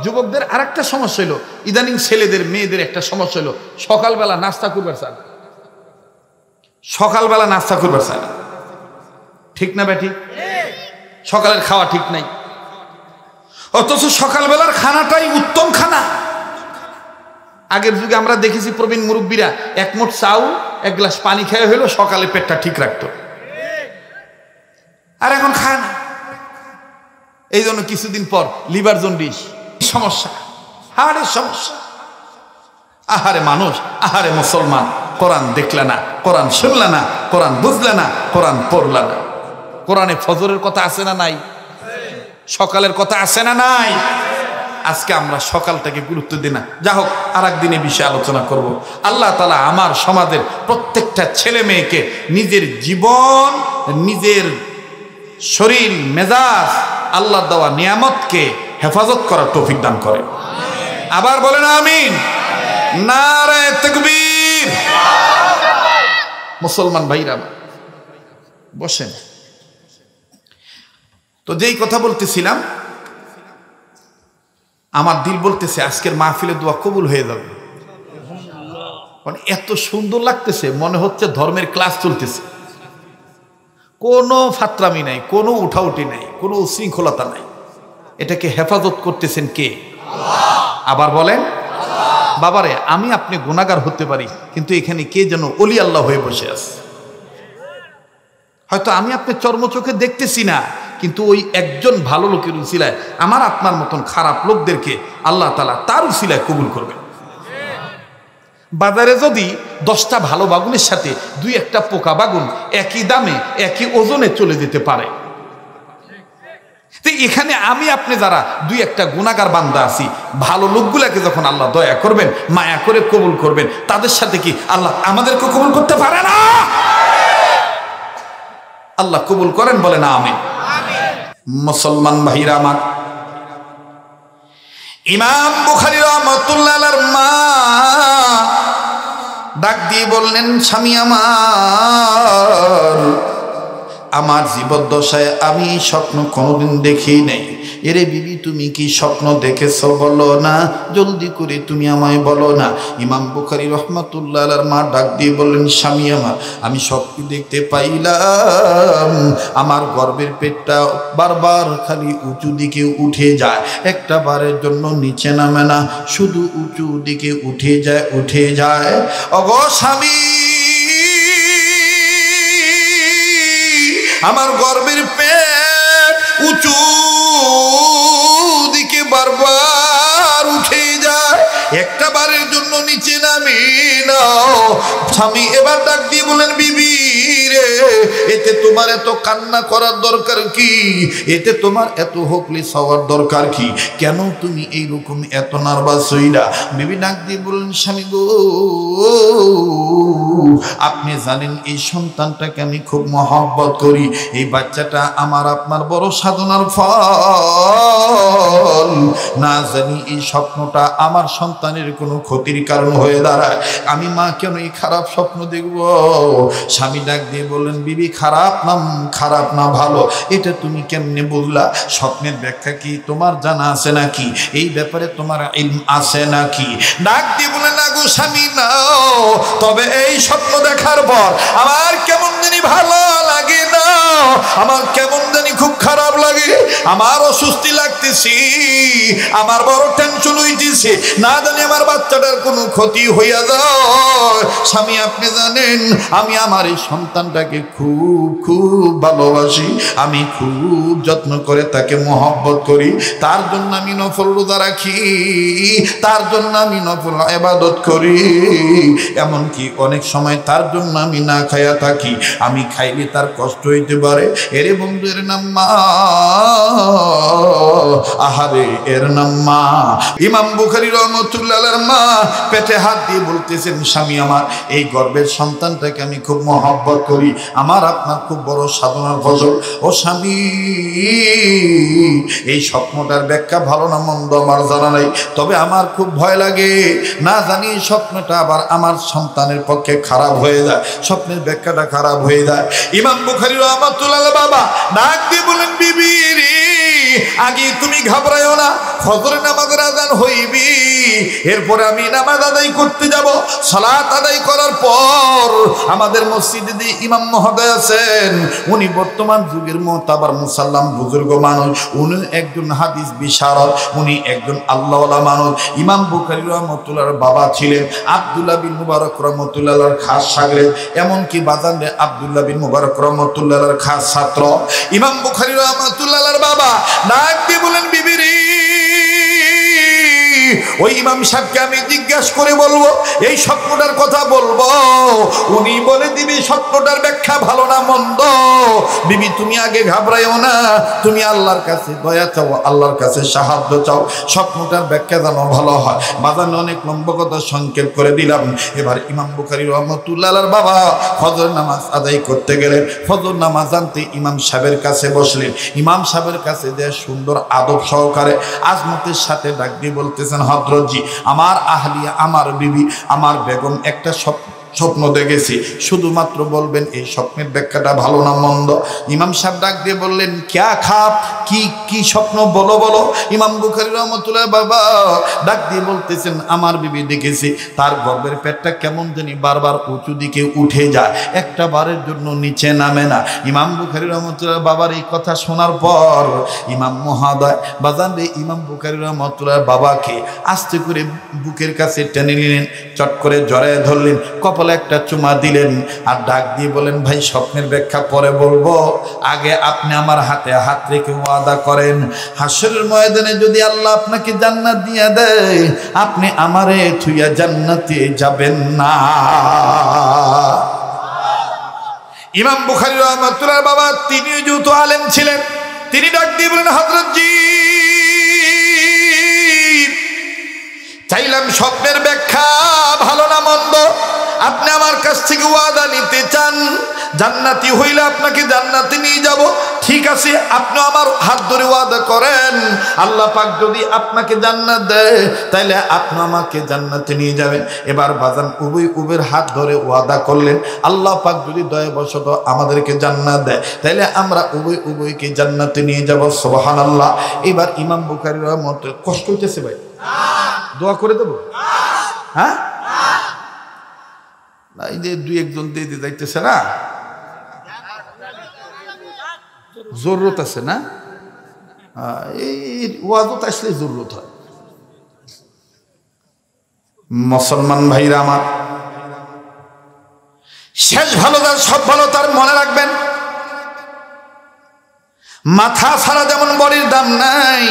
[SPEAKER 1] যুবকদের আর একটা সমস্যা হইল, ইদানিং ছেলেদের মেয়েদের একটা সমস্যা হইল, সকালবেলা নাস্তা করবার চায় না, সকালবেলা নাস্তা করবার চায় না। ঠিক না ব্যাটি? সকালের খাওয়া ঠিক নাই, অথচ সকালবেলার খানাটাই উত্তম খানা। আগের যুগে আমরা দেখেছি প্রবীণ মুরব্বীরা এক মুঠ চাউল, এক গ্লাস পানি খেয়ে হইলো সকালে পেটটা ঠিক রাখতো, আর এখন খায় না। এই জন্য কিছুদিন পর লিভার জন্ডিস সমস্যা, হাড়ের সমস্যা। আহারে মানুষ, আহারে মুসলমান, কোরআন দেখলে না, কোরআন শুনলে না, কোরআন বুঝলে না, কোরআন পড়লে না। কোরআনে ফজরের কথা আছে না নাই? সকালের কথা আছে না নাই? আজকে আমরা সকালটাকে গুরুত্ব দিই না। যা হোক, আর একদিনে বিষয়ে আলোচনা করব। আল্লাহ তাআলা আমার সমাজের প্রত্যেকটা ছেলে মেয়েকে নিজের জীবন, নিজের শরীর, মেজাজ, আল্লাহ দেওয়া নিয়ামতকে হেফাজত করার তৌফিক দান করে। আবার বলেন আমিন। নারে তাকবীর। মুসলমান ভাইরা বসেন। তো যেই কথা বলতেছিলাম, আমার দিল বলতেছে আজকের মাহফিলে দোয়া কবুল হয়ে যাবে। মানে এত সুন্দর লাগতেছে, মনে হচ্ছে ধর্মের ক্লাস চলতেছে, কোনো ফাত্রামি নাই, কোনো উঠাউঠি নাই, কোনো উশৃঙ্খলতা নাই। এটাকে হেফাজত করতেছেন কে? আবার বলেন। বাবারে, আমি আপনি গুনাহগার হতে পারি, কিন্তু এখানে কে যেন ওলি আল্লাহ হয়ে বসে আছে। হয়তো আমি আপনি চর্মচোখে দেখতেছি না, কিন্তু ওই একজন ভালো লোকের উসিলায় আমার আপনার মতন খারাপ লোকদেরকে আল্লাহ তাআলা তার উসিলায় কবুল করবেন। বাজারে যদি 10টা ভালো বাগুনের সাথে 2-1টা পোকা বাগুন একই দামে, একই ওজনে চলে যেতে পারে, তো এখানে আমি আপনি যারা 2-1টা গুনাহগার বান্দা আছি, ভালো লোকগুলাকে যখন আল্লাহ দয়া করবেন, মায়া করে কবুল করবেন, তাদের সাথে কি আল্লাহ আমাদেরকে কবুল করতে পারে না? আল্লাহ কবুল করেন, বলে না আমিন। মুসলমান ভাইরা আমার, ইমাম বুখারী রাহমাতুল্লাহ আলাইহির মা ডাক দিয়ে বললেন, স্বামী আমার জীবদ্দশায় আমি স্বপ্ন কোনোদিন দেখি নাই। এরে বিবি, তুমি কি স্বপ্ন দেখেছ বলো না, জলদি করে তুমি আমায় বলো না। ইমাম বুখারী রাহমাতুল্লাহ আলাইহির মা ডাক দিয়ে বললেন, স্বামী আমার, আমি স্বপ্ন দেখতে পাইলাম আমার গর্ভের পেটটা বারবার খালি উঁচু দিকে উঠে যায়, একটা বারের জন্য নিচে নামে না, শুধু উঁচু দিকে উঠে যায়, উঠে যায়। ওগো স্বামী, আমার গর্ভের পেট উঁচু দিকে বারবার উঠে যায়, একটা বারের জন্য নিচে নামে না। স্বামী এবার ডাক দিয়ে বলেন, বিবি রে, এতে তোমার এত কান্না করার দরকার কি? এতে তোমার এত হোপলেস হওয়ার দরকার কি? কেন তুমি এইরকম এত নার্ভাস হইলা? বিবি ডাক দিয়ে বললেন, স্বামী গো, আপনি জানেন এই সন্তানটাকে আমি খুব মহব্বত করি, এই বাচ্চাটা আমার আপনার বড় সাধনার ফল। না জানি এই স্বপ্নটা আমার সন্তানের কোনো ক্ষতির কারণ হয়ে দাঁড়ায়, আমি মা কেন এই খারাপ স্বপ্ন দেখব? স্বামী ডাক দিয়ে বললেন, বিবি খারাপ না ভালো এটা তুমি কেমনে বুঝলা? স্বপ্নের ব্যাখ্যা কি তোমার জানা আছে নাকি? এই ব্যাপারে তোমার ইলম আছে নাকি? ডাক দিয়ে বলে, না গো স্বামী, না, তবে এই স্বপ্ন দেখার পর আমার কেমন জানি ভালো লাগে না, আমার কেমন জানি খুব খারাপ লাগে, আমার অস্বস্তি লাগতেছি, আমার বড় টেনশন হইতেছে, না জানি আমার বাচ্চাটার কোনো ক্ষতি হইয়া যায়। স্বামী আপনি জানেন আমি আমার এই সন্তানটাকে খুব খুব ভালোবাসি, আমি খুব যত্ন করে তাকে মহব্বত করি, তার জন্য আমি নফল রোজা রাখি, তার জন্য আমি নফল ইবাদত করি, এমনকি অনেক সময় তার জন্য আমি না খাইয়া থাকি, আমি খাইলে তার কষ্ট হইতে পারে। এরে বন্ধু এর নাম মা, আহারে এর নাম মা। ইমাম বুখারী রাহমাতুল্লাহ আলাইহির মা পেটে হাত দিয়ে বলতেছেন, স্বামী আমার এই গর্ভের সন্তানটাকে আমি খুব মহব্বত করি, আমার আপনার খুব বড় সাধনার ফসল। ও স্বামী এই স্বপ্নটার ব্যাখ্যা ভালো না মন্দ আমার জানা নাই, তবে আমার খুব ভয় লাগে, না জানি এই স্বপ্নটা আবার আমার সন্তানের পক্ষে খারাপ হয়ে যায়, স্বপ্নের ব্যাখ্যাটা খারাপ হয়ে যায়। ইমাম বুখারী রাহমাতুল্লাহ আলাইহি বাবা ডাক দিয়ে বলেন, বিবি রে আগে তুমি ঘাবড়ায়ও না, ফজরের নামাজের আযান হইবি, এরপরে আমি নামাজ আদায় করতে যাব। সালাত আদায় করার পর আমাদের মসজিদে যে ইমাম মহোদয় আছেন, উনি বর্তমান যুগের মুতাবার মুসাল্লাম বুজুর্গ মানুষ, উনি একজন হাদিস বিশারদ, উনি একজন আল্লাহওয়ালা মানুষ। ইমাম বুখারী রাহমাতুল্লাহর বাবা ছিলেন আব্দুল্লাহ বিন মুবারক রাহমাতুল্লাহর খাস শাগরেদ, এমনকি বাজারে আব্দুল্লাহ বিন মুবারক রাহমাতুল্লাহর খাস ছাত্র। ইমাম বুখারী রাহমাতুল্লাহর বাবা ডাক দিয়ে বলেন, বিবি রে ওই ইমাম সাহেবকে আমি জিজ্ঞাসা করে বলবো, এই স্বপ্নটার কথা বলবো, উনি বলে দিবি স্বপ্নটার ব্যাখ্যা ভালো না মন্দ। বিবি তুমি আগে ঘাবড়াইও না, তুমি আল্লাহর কাছে দয়া চাও, আল্লাহর কাছে সাহায্য চাও, স্বপ্নটার ব্যাখ্যা যেন ভালো হয়। বাজান অনেক লম্বা কথা সংক্ষেপ করে দিলাম। এবার ইমাম বুখারী রাহমাতুল্লাহ আলাইহির বাবা ফজর নামাজ আদায় করতে গেলেন। ফজর নামাজ আনতে ইমাম সাহেবের কাছে বসলেন। ইমাম সাহেবের কাছে যে সুন্দর আদব সহকারে আজমতের সাথে ডাক দিয়ে বলতেছেন, হযরতজি আমার আহলিয়া, আমার বিবি, আমার বেগম একটা স্বপ্ন দেখেছি, শুধুমাত্র বলবেন এই স্বপ্নের ব্যাখ্যাটা ভালো না মন্দ। ইমাম সাহেব ডাক দিয়ে বললেন, ক্যা খাপ, কি স্বপ্ন বলো বলো। ইমাম বুখারী রাহমাতুল্লাহ বাবা ডাক দিয়ে বলতেছেন, আমার বিবি দেখেছি তার গর্ভের পেটটা কেমন জানি বারবার উঁচু দিকে উঠে যায়, একটা বারের জন্য নিচে নামে না। ইমাম বুখারী রাহমাতুল্লাহ বাবার এই কথা শোনার পর ইমাম মহোদয় বাজান রে ইমাম বুখারী রাহমাতুল্লাহ বাবাকে আস্তে করে বুকের কাছে টেনে নিলেন, চট করে জড়ায় ধরলেন, কপালে একটা চুমা দিলেন, আর ডাক দিয়ে বলেন, ভাই স্বপ্নের ব্যাখ্যা পরে বলবো, আগে আপনি আমার হাতে হাত রেখে ওয়াদা করেন, হাসরের ময়দানে যদি আল্লাহ আপনাকে জান্নাত দিয়ে দেয়, আপনি আমারে থুইয়া জান্নাতে যাবেন না। ইমাম বুখারী রাহমাতুল্লাহ বাবা তিনি যেহেতু আলেম ছিলেন, তিনি ডাক দিয়ে বলেন, হযরতজি চাইলাম স্বপ্নের ব্যাখ্যা ভালো না মন্দ, আপনি আমার কাছ থেকে ওয়াদা নিতে চান, জান্নাতি হইলে আপনাকে জান্নাতে নিয়ে যাব, ঠিক আছে আপনি আমার হাত ধরে ওয়াদা করেন, আল্লাহ পাক যদি আপনাকে জান্নাত দেয় তাইলে আপনি আমাকে জান্নাতে নিয়ে যাবেন। এবার বাজান উভয়ের হাত ধরে ওয়াদা করলেন, আল্লাহ পাক যদি দয়াবশত আমাদেরকে জান্নাত দেয় তাইলে আমরা উভয়কে জান্নাতে নিয়ে যাব। সুবহানাল্লাহ। এবার ইমাম বুখারী রাহমাতুল্লাহ কষ্ট হইতেছে ভাই, দোয়া করে দেবো? হ্যাঁ, এই যে দুই একজন দিয়ে যাইতেছে না, জরুরত আছে না, এই ওয়াজত আসলে জরুরত হয়। মুসলমান ভাইরা আমার, শেষ ভালো তার সব ভালো তার মনে রাখবেন, মাথা ছাড়া যেমন বডির দাম নাই,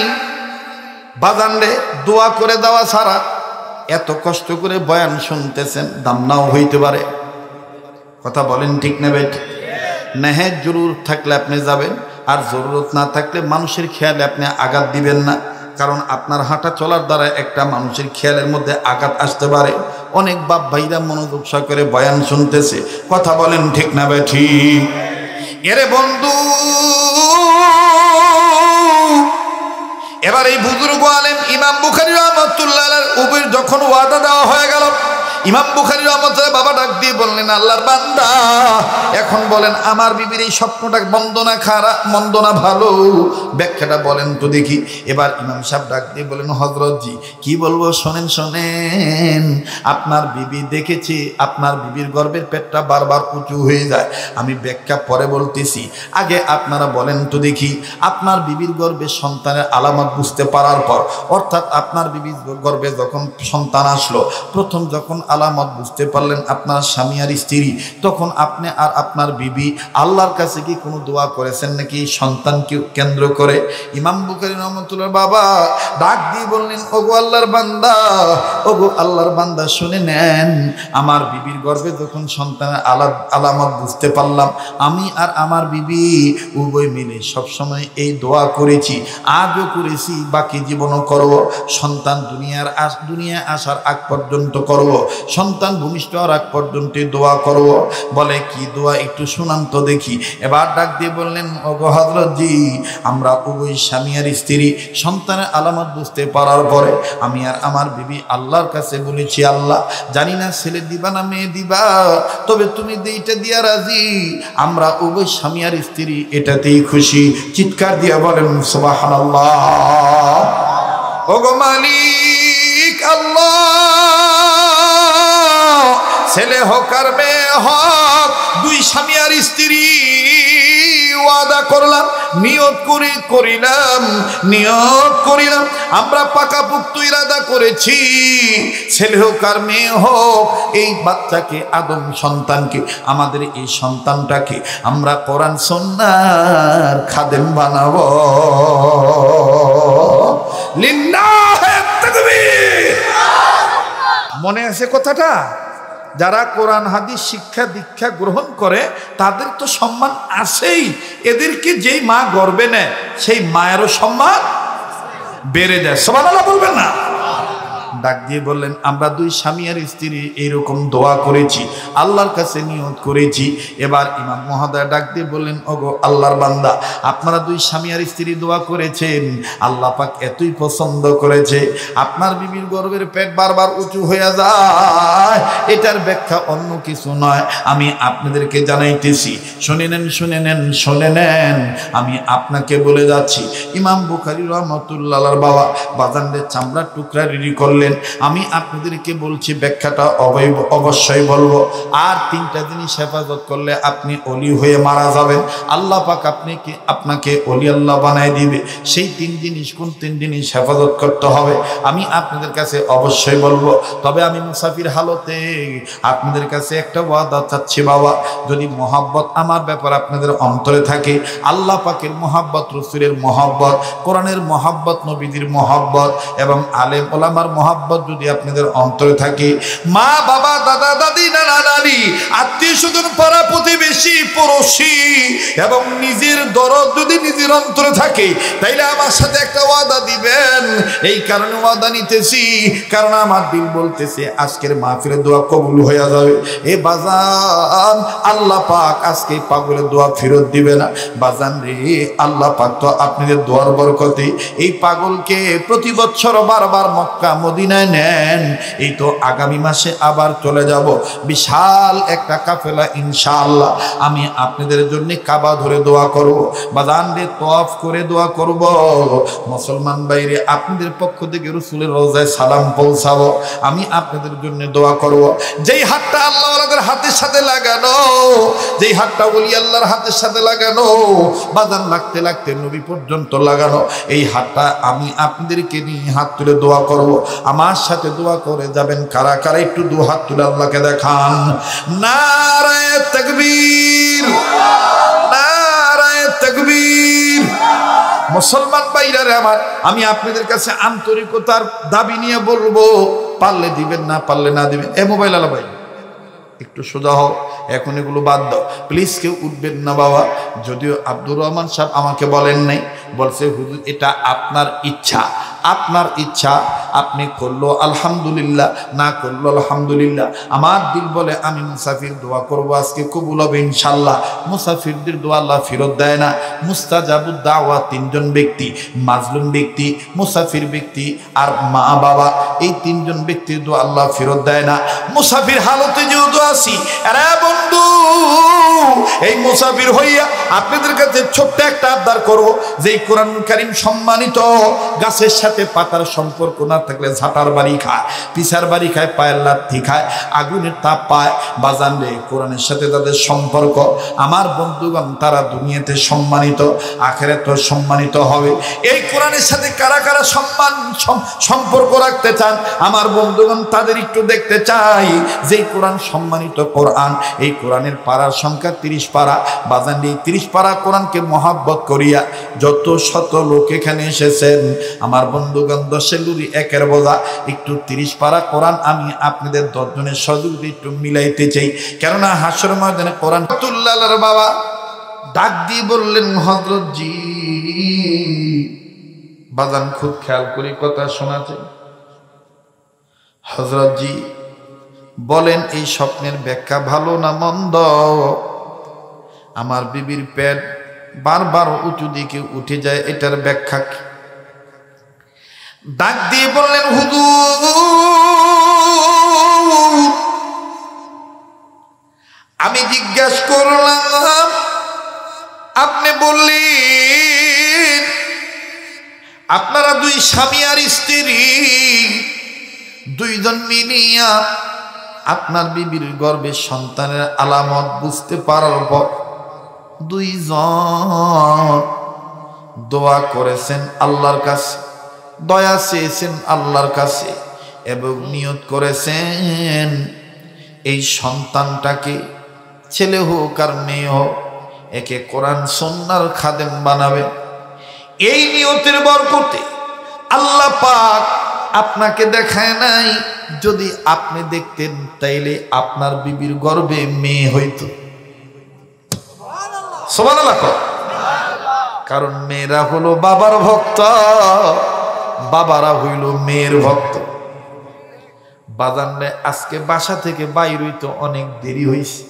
[SPEAKER 1] বাজান রে দোয়া করে দেওয়া ছাড়া এত কষ্ট করে বয়ান শুনতেছেন, দাম নাও হইতে পারে। কথা বলেন ঠিক না ভাই? নেহে জরুরত থাকলে আপনি যাবেন, আর জরুরত না থাকলে মানুষের খেয়ালে আপনি আঘাত দিবেন না, কারণ আপনার হাঁটা চলার দ্বারা একটা মানুষের খেয়ালের মধ্যে আঘাত আসতে পারে। অনেক বাপ ভাইরা মনোযোগ সহকারে বয়ান শুনতেছে, কথা বলেন ঠিক না ভাই? ঠিক। এরে বন্ধু, এবার এই বুজুর্গ আলেম ইমাম বুখারী রাহমাতুল্লাহ আলাইহির উপর যখন ওয়াদা দেওয়া হয়ে গেল, ইমাম বুখারী রাহমাতুল্লাহ বাবা ডাক দিয়ে বললেন, আল্লাহর বান্দা এখন বলেন আমার বিবির এই স্বপ্নটা মন্দ না খারাপ, মন্দ না ভালো, ব্যাখ্যাটা বলেন তো দেখি। এবার ইমাম সাহেব ডাক দিয়ে বলেন, হযরত জি কি বলবো, শোনেন শোনেন, আপনার বিবি দেখেছি আপনার বিবির গর্ভের পেটটা বারবার উঁচু হয়ে যায়। আমি ব্যাখ্যা পরে বলতেছি, আগে আপনারা বলেন তো দেখি, আপনার বিবির গর্ভে সন্তানের আলামত বুঝতে পারার পর, অর্থাৎ আপনার বিবির গর্ভে যখন সন্তান আসলো, প্রথম যখন আলামত বুঝতে পারলেন আপনার স্বামী আর স্ত্রী, তখন আপনি আর আপনার বিবি আল্লাহর কাছে কি কোনো দোয়া করেছেন নাকি সন্তানকে কেন্দ্র করে? ইমাম বুখারী রাহমাতুল্লাহ বাবা ডাক দিয়ে বললেন, ওগো আল্লাহর বান্দা, ওগো আল্লাহর বান্দা শুনে নেন, আমার বিবির গর্ভে যখন সন্তানের আলামত বুঝতে পারলাম, আমি আর আমার বিবি উভয় মিলে সবসময় এই দোয়া করেছি, আজও করেছি, বাকি জীবনও করব, সন্তান দুনিয়ায় আসার আগ পর্যন্ত করব, সন্তান ভূমিষ্ঠ হওয়ার আগ পর্যন্ত দোয়া করব। বলে কি দোয়া একটু শুনান তো দেখি। এবার ডাক দিয়ে বললেন, ওগো হযরত জি, আমরা উভয় স্বামী আর স্ত্রী সন্তানের আলামত বুঝতে পারার পরে আমি আর আমার বিবি আল্লাহর কাছে বলেছি, আল্লাহ জানি না ছেলে দিবা না মেয়ে দিবা, তবে তুমি এইটা দিয়া রাজি, আমরা উভয় স্বামী আর স্ত্রী এটাতেই খুশি। চিৎকার দিয়া বলেন সুবহানাল্লাহ। ওগো মালিক আল্লাহ, ছেলে হোক আর মেয়ে হোক, দুই স্বামী আর স্ত্রী ওয়াদা করলাম, নিয়ত করিলাম, আমরা পাকাপোক্ত ইরাদা করেছি, ছেলে হোক আর মেয়ে হোক, এই বাচ্চাকে আদম সন্তানকে, আমাদের এই সন্তানটাকে আমরা কোরআন সুন্নাহর খাদেম বানাবো। লিল্লাহি তাকবীর। মনে আছে কথাটা? যারা কোরআন হাদিস শিক্ষা দীক্ষা গ্রহণ করে তাদের তো সম্মান আছেই, এদেরকে যেই মা গর্বে নেয় সেই মায়েরও সম্মান বেড়ে যায়। সুবহানাল্লাহ বলবেন না? ডাক দিয়ে বললেন, আমরা দুই স্বামী আর স্ত্রী এইরকম দোয়া করেছি, আল্লাহর কাছে নিয়ত করেছি। এবার ইমাম মহোদয় ডাক দিয়ে বললেন, ওগো আল্লাহর বান্দা, আপনারা দুই স্বামী আর স্ত্রী দোয়া করেছেন, আল্লাহ পাক এতই পছন্দ করেছে, আপনার বিবির গর্ভের পেট বারবার উঁচু হয়ে যায়, এটার ব্যাখ্যা অন্য কিছু নয়, আমি আপনাদেরকে জানাইতেছি, শুনে নেন, আমি আপনাকে বলে যাচ্ছি। ইমাম বুখারী রাহমাতুল্লাহর বাবা বাজানদের চামড়ার টুকরা রেডি করলেন, আমি আপনাদেরকে বলছি ব্যাখ্যাটা অবশ্যই বলবো। আর তিনটা জিনিস হেফাজত করলে আপনি ওলি হয়ে মারা যাবেন, আল্লাহ পাক আপনাকে ওলি আল্লাহ বানায় দিবে। সেই তিন জিনিস কোন তিন জিনিস হেফাজত করতে হবে আমি আপনাদের কাছে অবশ্যই বলবো। তবে আমি মুসাফির হালতে আপনাদের কাছে একটা ওয়াদা চাচ্ছি বাবা, যদি মহাব্বত আমার ব্যাপার আপনাদের অন্তরে থাকে, আল্লাহ পাকের মহাব্বত, রাসূলের মহাব্বত, কোরআনের মহাব্বত, নবীদের মহাব্বত এবং আলেম ওলামার মহাব্বত যদি আপনাদের অন্তরে থাকে, মা বাবা দাদা দাদি নানা নানি আত্মীয় স্বজন পাড়া প্রতিবেশী পড়োশি এবং নিজের দরদ যদি নিজের অন্তরে থাকে, তাইলে আমার সাথে একটা ওয়াদা দিবেন। এই কারণে ওয়াদা নিতেছি, কারণ আমার দিল বলতেছে আজকের মাহফিলের দোয়া কবুল হয়ে যাবে। এ বাজান, আল্লাহ পাক আজকে পাগলের দোয়া ফেরত দিবে না বাজান রে। আল্লাহ পাক তো আপনাদের দোয়ার বরকতে এই পাগলকে প্রতি বছর বারবার মক্কা মদিনায় নেন। এই তো আগামী মাসে আবার চলে যাব, বিশাল একটা কাফেলা ইনশাআল্লাহ। আমি আপনাদের জন্য কাবা ধরে দোয়া করব, বাজান রে তওয়াফ করে দোয়া করব। মুসলমান বাইরে আপনাদের পক্ষ থেকে রাসূলের রওজায় সালাম পৌঁছাবো, আমি আপনাদের জন্য দোয়া করব। যেই হাতটা আল্লাহ ওয়ালাদের হাতের সাথে লাগানো, যেই হাতটা ওলি আল্লাহর হাতের সাথে লাগানো, বাজান লাগতে লাগতে নবী পর্যন্ত লাগানো, এই হাতটা আমি আপনাদেরকে নিয়ে হাত তুলে দোয়া করব। আমার সাথে দোয়া করে যাবেন কারা কারা, একটু দু হাত তুলে আল্লাহকে দেখান। নারায়ে তাকবীর, নারায়ে তাকবীর। মুসলমান ভাইরা আমার, আমি আপনাদের কাছে আন্তরিকতার দাবি নিয়ে বলবো, পারলে দিবেন, না পারলে না দিবেন। এ মোবাইল আলা ভাই একটু সোজা হও, এখন এগুলো বাদ দাও প্লিজ, কেউ উঠবেন না বাবা। যদিও আব্দুর রহমান সাহেব আমাকে বলেন নাই, বলছে হুজুর এটা আপনার ইচ্ছা, আপনার ইচ্ছা, আপনি করলো আলহামদুলিল্লাহ, না করলো আলহামদুলিল্লাহ। আমার দিল বলে আমি মুসাফির দোয়া করব, আজকে কবুল হবে ইনশাল্লাহ। মুসাফিরদের দোয়া আল্লাহ ফেরত দেয় না। মুস্তাজাবুদ দাওয়া তিনজন ব্যক্তি, মাজলুম ব্যক্তি, মুসাফির ব্যক্তি আর মা বাবা, এই তিনজন ব্যক্তির দোয়া আল্লাহ ফেরত দেয় না। মুসাফির হালতে যেহেতু আসি, আরে বন্ধু এই মুসাফির হইয়া আপনাদের কাছে ছোট্ট একটা আবদার করো, যে কোরআন কারীম সম্মানিত, গাছের সাথে পাতার সম্পর্ক না থাকলে ঝাঁটার বাড়ি খায়, পিছার বাড়ি খায়, পায়ের লাথি খায়, আগুনের তাপ পায়। বাজান রে, কোরআনের সাথে তাদের সম্পর্ক, আমার বন্ধুগণ তারা দুনিয়াতে সম্মানিত, আখিরাতেও সম্মানিত হবে। এই কোরআনের সাথে কারা কারা সম্পর্ক রাখতে চান আমার বন্ধুগণ, তাদের একটু দেখতে চাই যে কোরআন সম্মানিত কোরআন। এই কোরআনের পারার সংখ্যা 30 পারা। বাজান এই 30 পারা কোরআনকে মহাব্বত করিয়া যত শত লোক এখানে এসেছেন আমার বন্ধুগণ, 10 লুরি 1-এর বোঝা, একটু 30 পারা কোরআন আমি আপনাদের 10 জনের সহযোগিতা একটু মিলাইতে চাই। কেননা হাসর ময়দানে কোরআন তুল্লাহর বাবা ডাক দিয়ে বললেন, হযরত জি, বাজান খুব খেয়াল করে কথা শোনাতে, হযরত জি বলেন এই স্বপ্নের ব্যাখ্যা ভালো না মন্দ? আমার বিবির পেট বারবার উঁচু দিকে উঠে যায়, এটার ব্যাখ্যা কি? ডাক দিয়ে বললেন, হুজুর আমি জিজ্ঞাসা করলাম, আপনি বললেন আপনারা 2 স্বামী আর স্ত্রী, 2 জন মিলিয়া আপনার বিবির গর্ভে সন্তানের আলামত বুঝতে পারার পর 2 জন দোয়া করেছেন আল্লাহর কাছে, দয়া চেয়েছেন আল্লাহর কাছে এবং নিয়ত করেছেন এই সন্তানটাকে ছেলে হোক আর মেয়ে হোক একে কোরআন সুন্নাহর খাদেম বানাবে। এই নিয়তের বরকতে আল্লাহ পাক আপনাকে দেখায় নাই, যদি আপনি দেখতেন তাইলে আপনার বিবির গর্ভে মেয়ে হইতো। সুবহানাল্লাহ। কারণ মেয়েরা হলো বাবার ভক্ত, বাবারা হইল মেয়ের ভক্ত। বাজানে আজকে বাসা থেকে বাইর হইতে অনেক দেরি হয়েছে,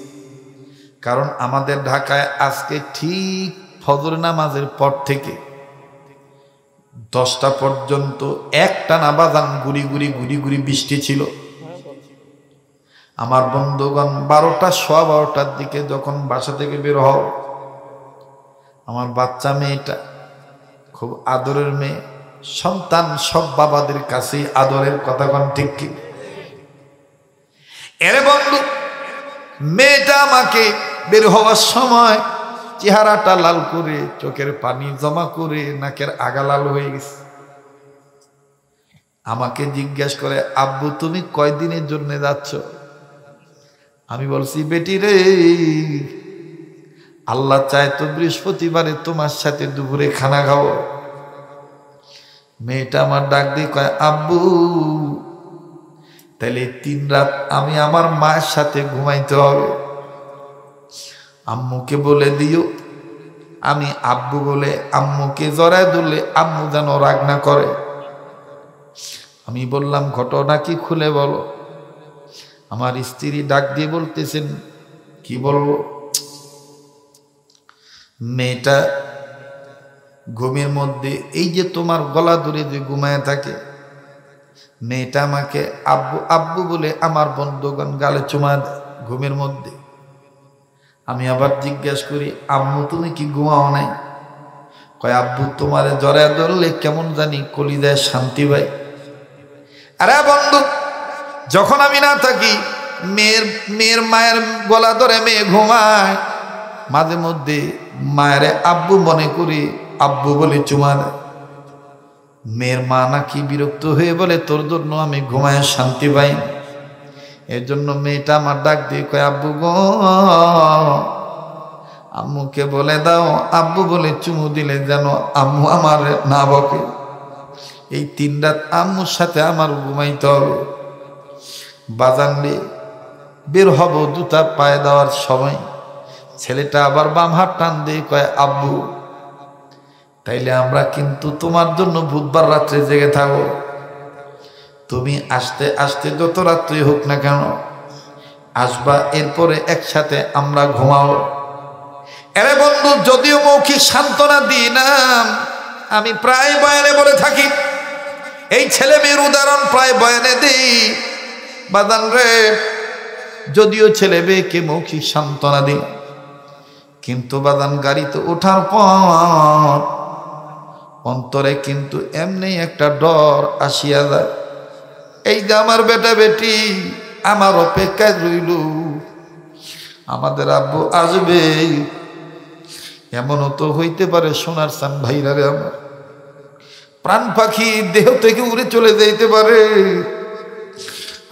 [SPEAKER 1] কারণ আমাদের ঢাকায় আজকে ঠিক ফজর নামাজের পর থেকে 10টা পর্যন্ত একটানা বাজান গুড়ি গুড়ি বৃষ্টি ছিল। আমার বন্ধুগণ 12টা সোয়া 12টার দিকে যখন বাসা থেকে বের হও, আমার বাচ্চা মেয়েটা খুব আদরের মেয়ে, সন্তান সব বাবাদের কাছে আদরের কথা কোন ঠিক কি? এরে বন্ধু, মেয়েটা আমাকে বের হওয়ার সময় চেহারাটা লাল করে, চোখের পানি জমা করে, নাকের আগা লাল হয়ে গেছে। আমাকে জিজ্ঞেস করে, আব্বু তুমি কয়দিনের জন্য যাচ্ছ? আমি বলছি, বেটি রে, আল্লাহ চায় তো বৃহস্পতিবারে তোমার সাথে দুপুরে খানা খাবো। মেয়েটা আমার ডাক দিয়ে কয়, আব্বু তাহলে 3 রাত আমি আমার মায়ের সাথে ঘুমাইতে হবে। আম্মুকে বলে দিও আমি আব্বু বলে আম্মুকে জড়ায় ধরলে আম্মু যেন রাগ না করে। আমি বললাম, ঘটনা কি খুলে বলো। আমার স্ত্রী ডাক দিয়ে বলতেছেন, কি বলবো? মেয়েটা ঘুমের মধ্যে এই যে তোমার গলা ধরে যে ঘুমায় থাকে, মেয়েটা আমাকে আব্বু আব্বু বলে আমার বন্ধুগণ গালে চুমা দেয় ঘুমের মধ্যে। আমি আবার জিজ্ঞাসা করি, আম্মু তুমি কি ঘুমাও নাই? কয়, আব্বু তোমারে জড়ায় ধরলে কেমন জানি কলিজায় শান্তি পাই। আরে বন্ধু, যখন আমি না থাকি মেয়ের মায়ের গলা ধরে মেয়ে ঘুমায়, মাঝে মধ্যে মায়ের আব্বু মনে করি, আব্বু বলে চুমা দেয়। মেয়ের মা নাকি বিরক্ত হয়ে বলে, তোর জন্য আমি ঘুমায় শান্তি পাই। এর জন্য মেয়েটা আমার ডাক দিয়ে কয়, আব্বু গো, আম্মুকে বলে দাও আব্বু বলে চুমু দিলে যেন আম্মু আমার না বকে। এই 3 রাত আম্মুর সাথে আমার ঘুমাইতে হবে। বাজানলে বের হব, জুতা পায়ে দেওয়ার সময় ছেলেটা আবার বাম হাত টান দিয়ে কয়, আব্বু তাইলে আমরা কিন্তু তোমার জন্য বুধবার রাত্রে জেগে থাকো। তুমি আসতে আসতে যত রাত্রি হোক না কেন আসবা, এরপরে একসাথে আমরা ঘুমাও। এরে বন্ধু, যদিও মৌখিক সান্ত্বনা দিই না, আমি প্রায় বয়ানে বলে থাকি, এই ছেলে মেয়ের উদাহরণ প্রায় বয়ানে দিই। বাদান রে, যদিও ছেলে মেয়েকে মৌখিক সান্ত্বনা দিই, কিন্তু বাদান গাড়িতে ওঠার পর অন্তরে কিন্তু এমনি একটা ডর আসিয়া যায়। এই যে আমার বেটা বেটি আমার অপেক্ষায় রইল, আমাদের আব্বু আসবে, এমনও তো হইতে পারে সোনার চান ভাইরা রে, আমার প্রাণ পাখি দেহ থেকে উড়ে চলে যাইতে পারে,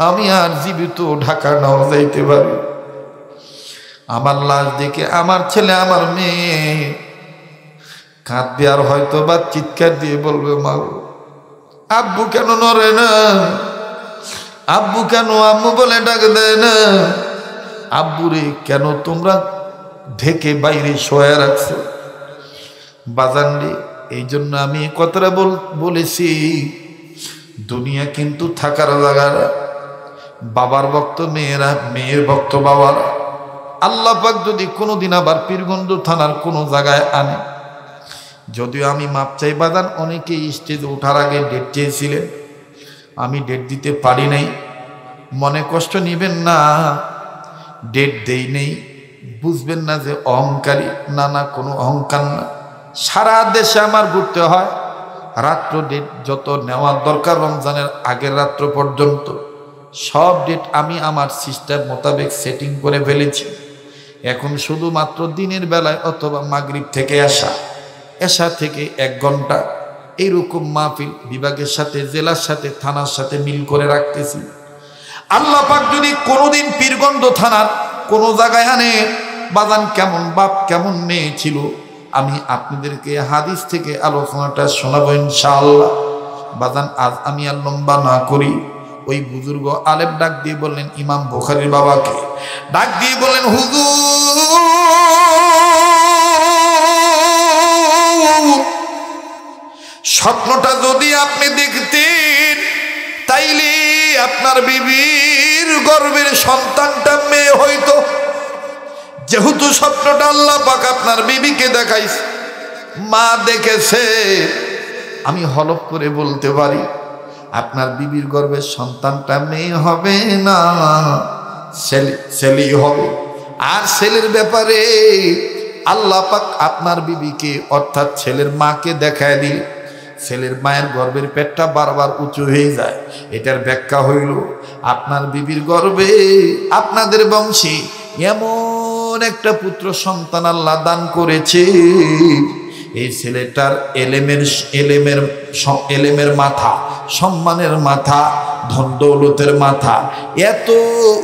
[SPEAKER 1] আমি আর জীবিত ঢাকা নাও যাইতে পারে। আমার লাশ দেখে আমার ছেলে আমার মেয়ে কাঁদবে, আর হয়তো বা চিৎকার দিয়ে বলবে, মা আব্বু কেন নড়ে না, আব্বু কেন আম্মু বলে ডাক দেয় না, আব্বুরে কেন তোমরা ঢেকে বাইরে শোয়া রাখছো। বাজান রে, এই জন্য আমি কথাটা বলেছি, দুনিয়া কিন্তু থাকার জায়গা না। বাবার ভক্ত মেয়েরা, মেয়ের ভক্ত বাবারা। আল্লাহ পাক যদি কোনোদিন আবার পীরগঞ্জ থানার কোনো জায়গায় আনে, যদিও আমি মাপ চাই বাদান, অনেকে স্টেজে ওঠার আগে ডেট চেয়েছিলেন, আমি ডেট দিতে পারি নাই, মনে কষ্ট নিবেন না, ডেট দেই নেই, বুঝবেন না যে অহংকারী, না না কোনো অহংকার না। সারা দেশে আমার ঘুরতে হয়, রাত্র ডেট যত নেওয়ার দরকার রমজানের আগের রাত্র পর্যন্ত সব ডেট আমি আমার সিস্টেম মোতাবেক সেটিং করে ফেলেছি। এখন শুধুমাত্র দিনের বেলায় অথবা মাগরিব থেকে এশা থেকে 1 ঘন্টা এইরকম মাহফিল বিভাগের সাথে, জেলার সাথে, থানার সাথে মিল করে রাখতেছি। আল্লাহ পাক যদি কোনোদিন পীরগঞ্জ থানার কোনো জায়গায় আনে, বাজান কেমন বাপ কেমন মেয়ে ছিল, আমি আপনাদেরকে হাদিস থেকে আলোচনাটা শোনাবো ইনশাআল্লাহ। বাজান আজ আমি আর লম্বা না করি, ওই বুজুর্গ আলেম ডাক দিয়ে বললেন, ইমাম বুখারীর বাবাকে ডাক দিয়ে বললেন, হুজুর, স্বপ্নটা যদি আপনি দেখতেন তাইলে আপনার বিবির গর্ভের সন্তানটা মেয়ে হইতো। যেহেতু স্বপ্নটা আল্লাহ পাক আপনার বিবিকে দেখাইছে, মা দেখেছে, আমি হলফ করে বলতে পারি আপনার বিবির গর্ভের সন্তানটা মেয়ে হবে না, ছেলেই হবে। আর ছেলের ব্যাপারে আল্লাহ পাক আপনার বিবিকে অর্থাৎ ছেলের মাকে দেখায় দিল, ছেলের মায়ের গর্ভের পেটটা বারবার উঁচু হয়ে যায়। এটার ব্যাখ্যা হইল আপনার বিবির গর্ভে আপনাদের বংশে এমন একটা পুত্র সন্তান আল্লাহ দান করেছে, এই ছেলেটার এলেমের মাথা, সম্মানের মাথা, ধন দৌলতের মাথা এত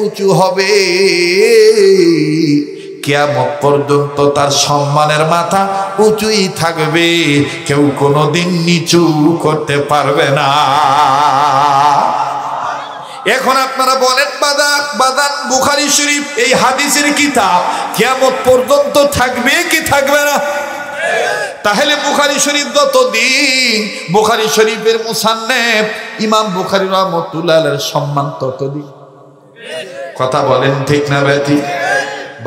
[SPEAKER 1] উঁচু হবে, কিয়ামত পর্যন্ত তার সম্মানের মাথা উঁচুই থাকবে, কেউ কোনোদিন নিচু করতে পারবে না। এখন আপনারা বলেন, বাদান বুখারী শরীফ এই হাদিসের কিতাব কিয়ামত পর্যন্ত থাকবে কি থাকবে না? তাহলে বুখারী শরীফ যতদিন, বুখারী শরীফের মুসান্নেফ ইমাম বুখারী রাহমাতুল্লাহ আলাইহির সম্মান ততদিন। কথা বলেন ঠিক না বেটি?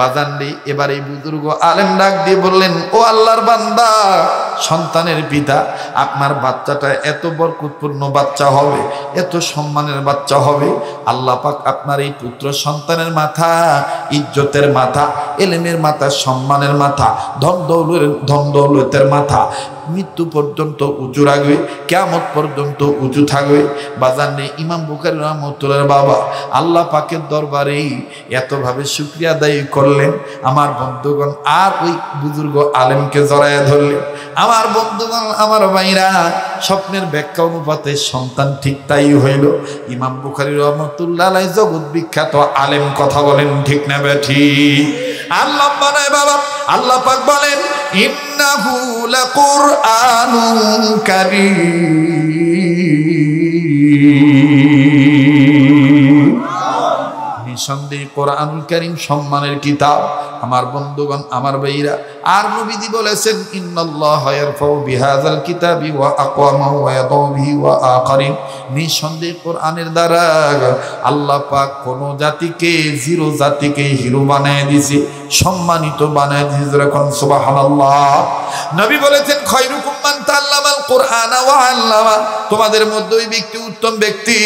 [SPEAKER 1] বাজানডি এবার এই বুজুর্গ আলেম ডাক দিয়ে বললেন, ও আল্লাহর বান্দা, সন্তানের পিতা, আপনার বাচ্চাটা এত বরকতপূর্ণ বাচ্চা হবে, এত সম্মানের বাচ্চা হবে। আল্লাহ পাক আপনার এই পুত্র সন্তানের মাথা ইজ্জতের মাথা, এলেমের মাথা, সম্মানের মাথা, ধন দৌলতের মাথা মৃত্যু পর্যন্ত উঁচু রাখবে, কিয়ামত পর্যন্ত উঁচু থাকবে। বাজানে ইমাম বুখারী রাহমাতুল্লাহর বাবা আল্লাহ পাকের দরবারে এতভাবে শুকরিয়া আদায় করলেন। আমার বন্ধুগণ আর ওই বুজুর্গ আলেমকে জড়াইয়া ধরলেন। আমার বন্ধুগণ, আমার ভাইরা, স্বপ্নের ব্যাখ্যা অনুপাতে সন্তান ঠিক তাই হইল। ইমাম বুখারী রাহমাতুল্লাহ আলাইহি জগৎ বিখ্যাত আলেম, কথা বলেন ঠিক না বেঠিক? আল্লাহ বানায় বাবা, আল্লাহ পাক বলেন, ইন্নাহু লাকুরআনুন কারীম, নিঃসন্দেহে কোরআনুল কারীম সম্মানের কিতাব। আমার বন্ধুগণ, আমার ভাইরা, আর নবীজি বলেছেন ইন্নাল্লাহা ইয়ারফাউ বিহাযাল কিতাবি ওয়া আকওয়ামাহু ওয়া ইয়াদাউ বিহি ওয়া আখারিন। নিঃসন্দেহে কোরআনের দ্বারা আল্লাহ পাক কোন জাতিকে জিরো জাতিকে হিরো বানায় দিয়েছে, সম্মানিত বানায় দিয়েছে। যখন সুবহানাল্লাহ। নবী বলেছেন খায়রুকুম মান তাআল্লামাল কুরআনা ওয়া আল্লামা। তোমাদের মধ্যে ওই ব্যক্তি উত্তম ব্যক্তি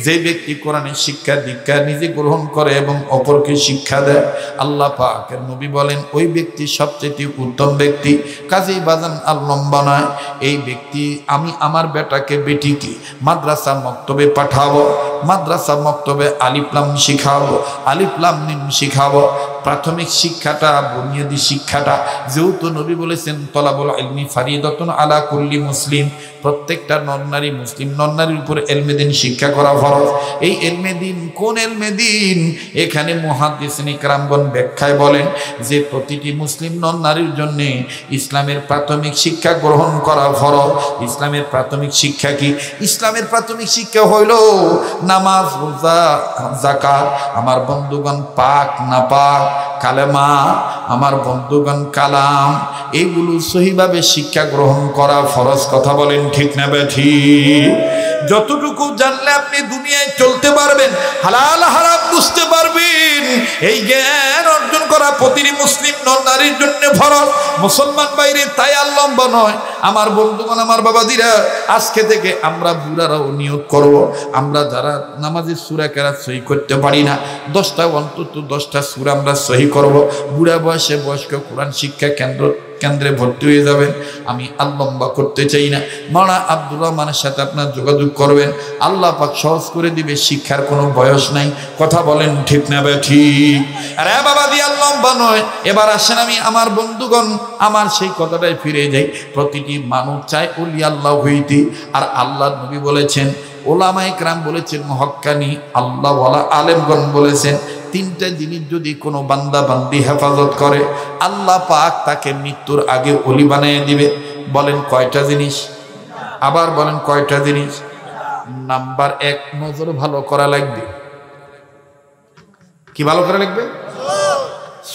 [SPEAKER 1] যে ব্যক্তি কোরআনের শিক্ষা দীক্ষা নিজে গ্রহণ করে এবং অপরকে শিক্ষা দেয়। আল্লাহ পাকের নবী বলেন ওই ব্যক্তি সবচেয়ে উত্তম ব্যক্তি। কাজেই বাজান আর লম্বা নয়, এই ব্যক্তি আমি আমার বেটাকে বেটিকে মাদ্রাসা মক্তবে পাঠাবো, মাদ্রাসা মক্তবে আলিফ লাম শিখাবো, আলিফ লাম মিম শিখাবো। প্রাথমিক শিক্ষাটা, বুনিয়াদি শিক্ষাটা, যেহেতু নবী বলেছেন তলাবুল ইলমি ফারিদাতুন আলা কুল্লি মুসলিম, প্রত্যেকটা নর-নারী মুসলিম নর-নারীর উপর ইলমে দ্বীন শিক্ষা করা ফরজ। এই ইলমে দ্বীন কোন ইলমে দ্বীন? এখানে মুহাদ্দিসিন ইকরামগণ ব্যাখ্যায় বলেন যে প্রতিটি মুসলিম নর-নারীর জন্য ইসলামের প্রাথমিক শিক্ষা গ্রহণ করা ফরজ। ইসলামের প্রাথমিক শিক্ষা কি? ইসলামের প্রাথমিক শিক্ষা হইল নামাজ, রোজা, যাকাত। আমার বন্ধুগণ, পাক না পাক, কালেমা, আমার বন্ধুগণ কালাম, এইগুলো সহিভাবে শিক্ষা গ্রহণ করা ফরজ। কথা বলেন ঠিক না বেঠিক? যতটুকু জানলে আপনি দুনিয়ায় চলতে পারবেন, হালাল হারাম বুঝতে পারবেন, এই জ্ঞান অর্জন করা প্রতিটি মুসলিম নর-নারীর জন্য ফরজ। মুসলমান বাইরে তাই আর লম্বা নয়। আমার বন্ধুগণ, আমার বাবাদিরা, আজকে থেকে আমরা বুড়ারাও নিয়োগ করব, আমরা যারা নামাজের সূরা কেরাত সহি করতে পারি না, 10টা অন্তত 10টা সূরা আমরা সহি করব। বুড়া বয়সে বয়স্ক কোরআন শিক্ষা কেন্দ্রে ভর্তি হয়ে যাবেন। আমি আর লম্বা করতে চাই না। মাওলানা আব্দুর রহমানের সাথে আপনার যোগাযোগ করবেন, আল্লাহ পাক সহজ করে দিবে। শিক্ষার কোনো বয়স নাই। কথা বলেন ঠিক না ঠিক? আরে বাবা দিয়ে আর লম্বা নয়। এবার আসেন, আমি আমার বন্ধুগণ আমার সেই কথাটাই ফিরে যাই। প্রতিটি মানুষ চায় ওলি আল্লাহ হইতে, আর আল্লাহর নবী বলেছেন, ওলামায়ে কেরাম বলেছেন, হক্কানি আল্লাহওয়ালা আলেমগণ বলেছেন, 3টা জিনিস যদি কোনো বান্দা বান্দি হেফাজত করে, আল্লাহ পাক তাকে মৃত্যুর আগে ওলি বানিয়ে দিবে। বলেন কয়টা জিনিস? আবার বলেন কয়টা জিনিস? নাম্বার 1, নজর ভালো করা লাগবে। কি ভালো করা লাগবে?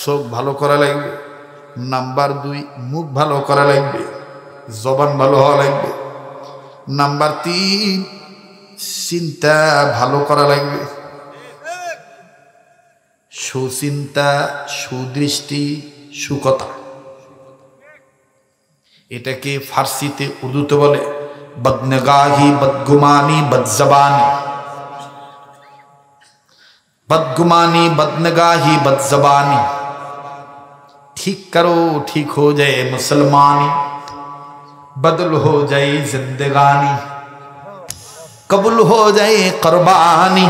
[SPEAKER 1] চোখ ভালো করা লাগবে। নাম্বার 2, মুখ ভালো করা লাগবে, জবান ভালো হওয়া লাগবে। নাম্বার 3, চিন্তা ভালো করা লাগবে। সুচিন্তা, সুদৃষ্টি, সুকথা। এটাকে ফার্সিতে উর্দুতে বলে বদনগাহি, বদগুমানি, বদজবানি। बदगुमानी, बदनगाही, बदजबानी। ठीक करो ठीक हो जाए मुसलमानी, बदल हो जाए जिंदगानी, कबूल हो जाए कुर्बानी।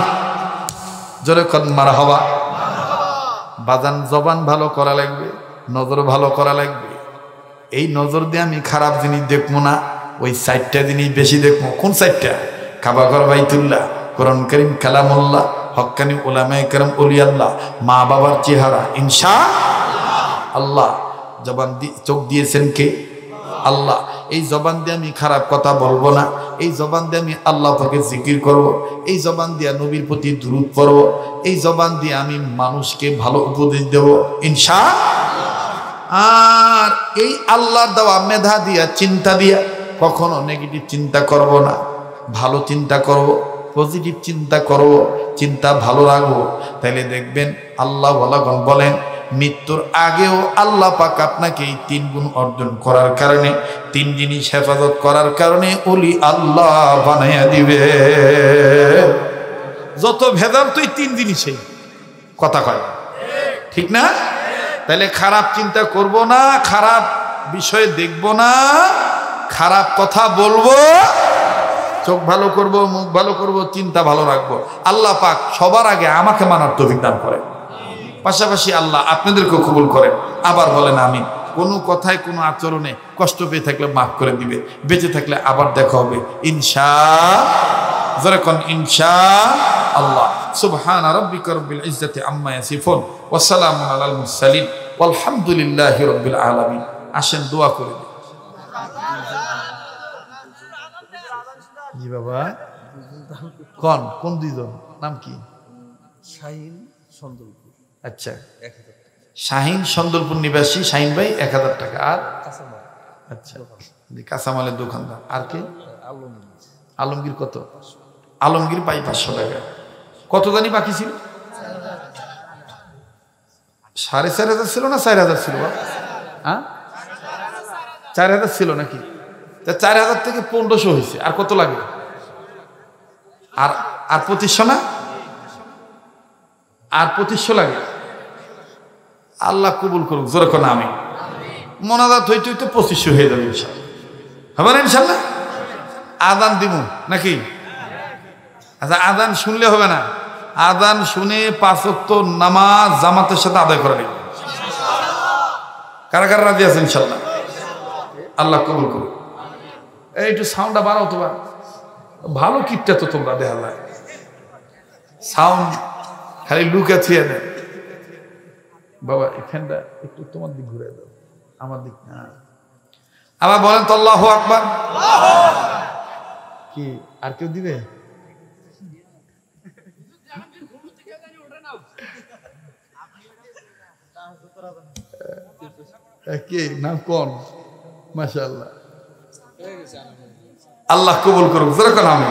[SPEAKER 1] जोरे कद मरहबा। बाजान जबान ভালো করা লাগবে, নজর ভালো করা লাগবে। এই নজর দিয়ে আমি খারাপ জিনিস দেখবো না, ওই 4টা জিনিস বেশি দেখবো। কোন 4টা? কাবাঘর, বাইতুল্লাহ, কোরআন কারীম, কালামুল্লাহ, হক্কানি উলামায়ে কেরাম, ওলি আল্লাহ, মা বাবার চেহারা ইনশাআল্লাহ। জবান চোখ দিয়েছেন কে? আল্লাহ। এই জবান দিয়ে আমি খারাপ কথা বলবো না, এই জবান দিয়ে আমি আল্লাহ পাকের জিকির করব, এই জবান দিয়ে নবীর প্রতি দুরূদ পড়ব, এই জবান দিয়ে আমি মানুষকে ভালো উপদেশ দেব ইনশাআল্লাহ। আর এই আল্লাহর দেওয়া মেধা দিয়া, চিন্তা দিয়া কখনো নেগেটিভ চিন্তা করব না, ভালো চিন্তা করব, পজিটিভ চিন্তা করব, চিন্তা ভালো রাখবো। তাইলে দেখবেন আল্লাহ ওয়ালাগণ বলেন মৃত্যুর আগেও আল্লাহ পাক আপনাকে এই 3 গুণ অর্জন করার কারণে, 3 জিনিস হেফাজত করার কারণে ওলি আল্লাহ বানাইয়া দিবে। যত ভেদাল তুই 3 জিনিসেই কথা কয়, ঠিক না? তাহলে খারাপ চিন্তা করব না, খারাপ বিষয় দেখব না, খারাপ কথা বলবো, চোখ ভালো করব, মুখ ভালো করব, চিন্তা ভালো রাখবো। আল্লাহ পাক সবার আগে আমাকে মানার তৌফিক দান করেন, পাশাপাশি আল্লাহ আপনাদেরকেও কবুল করেন। আবার বলেন আমিন। কোনো কথায় কোনো আচরণে কষ্ট পেয়ে থাকলে মাফ করে দিবে, বেঁচে থাকলে আবার দেখা হবে ইনশাআল্লাহ। যারা কোন ইনশাআল্লাহ। সুবহানা রাব্বিকা রাব্বিল ইজ্জাতি আম্মা ইয়াসিফুন ওয়া সালামুন আলাল মুরসালিন ওয়ালহামদুলিল্লাহি রাব্বিল আলামিন। আসেন দোয়া করে দিই। জি বাবা, কোন 2জন? নাম কি? শাহিন আচ্ছা, শাহিন সন্দলপুর নিবাসী শাহিন ভাই 1000 টাকা। আর আচ্ছা, কাঁচামালের দোকানদার। আর কি? আলমগীর কত? আলমগীর পাই 500 টাকা। কত জানি বাকি ছিল? 4500 ছিল না 4000 ছিল? হ্যাঁ, 4000 ছিল নাকি? 4000 থেকে 1500 হয়েছে। আর কত লাগে? আর 2500 না? আর 2500 লাগে। আল্লাহ কবুল করুক, জোরে কোন আমি মোনাজাত হইতে হইতে 2500 হয়ে যাবে ইনশাআল্লাহ। হবে না ইনশাআল্লাহ? আযান দিব নাকি? আচ্ছা, আযান শুনলে হবে না, আযান শুনে 5 ওয়াক্ত নামাজ জামাতের সাথে আদায় করে নেব। কারা কারা রাজি আছেন ইনশাআল্লাহ? আল্লাহ কবুল করুক। এই একটু সাউন্ডটা বাড়াও তো, ভালো কিটটা তো তোমরা দেখালা, সাউন্ড খালি লুকা থিয়ে দেয়। বাবা এখানটা একটু তোমার দিক ঘুরে দাও, আমার দিক না। আবার বলেন তো আল্লাহু আকবার। কি আর কেউ দিবে? কি নাম কোন? মাশাআল্লাহ, আল্লাহ কবুল করুক। যেরকম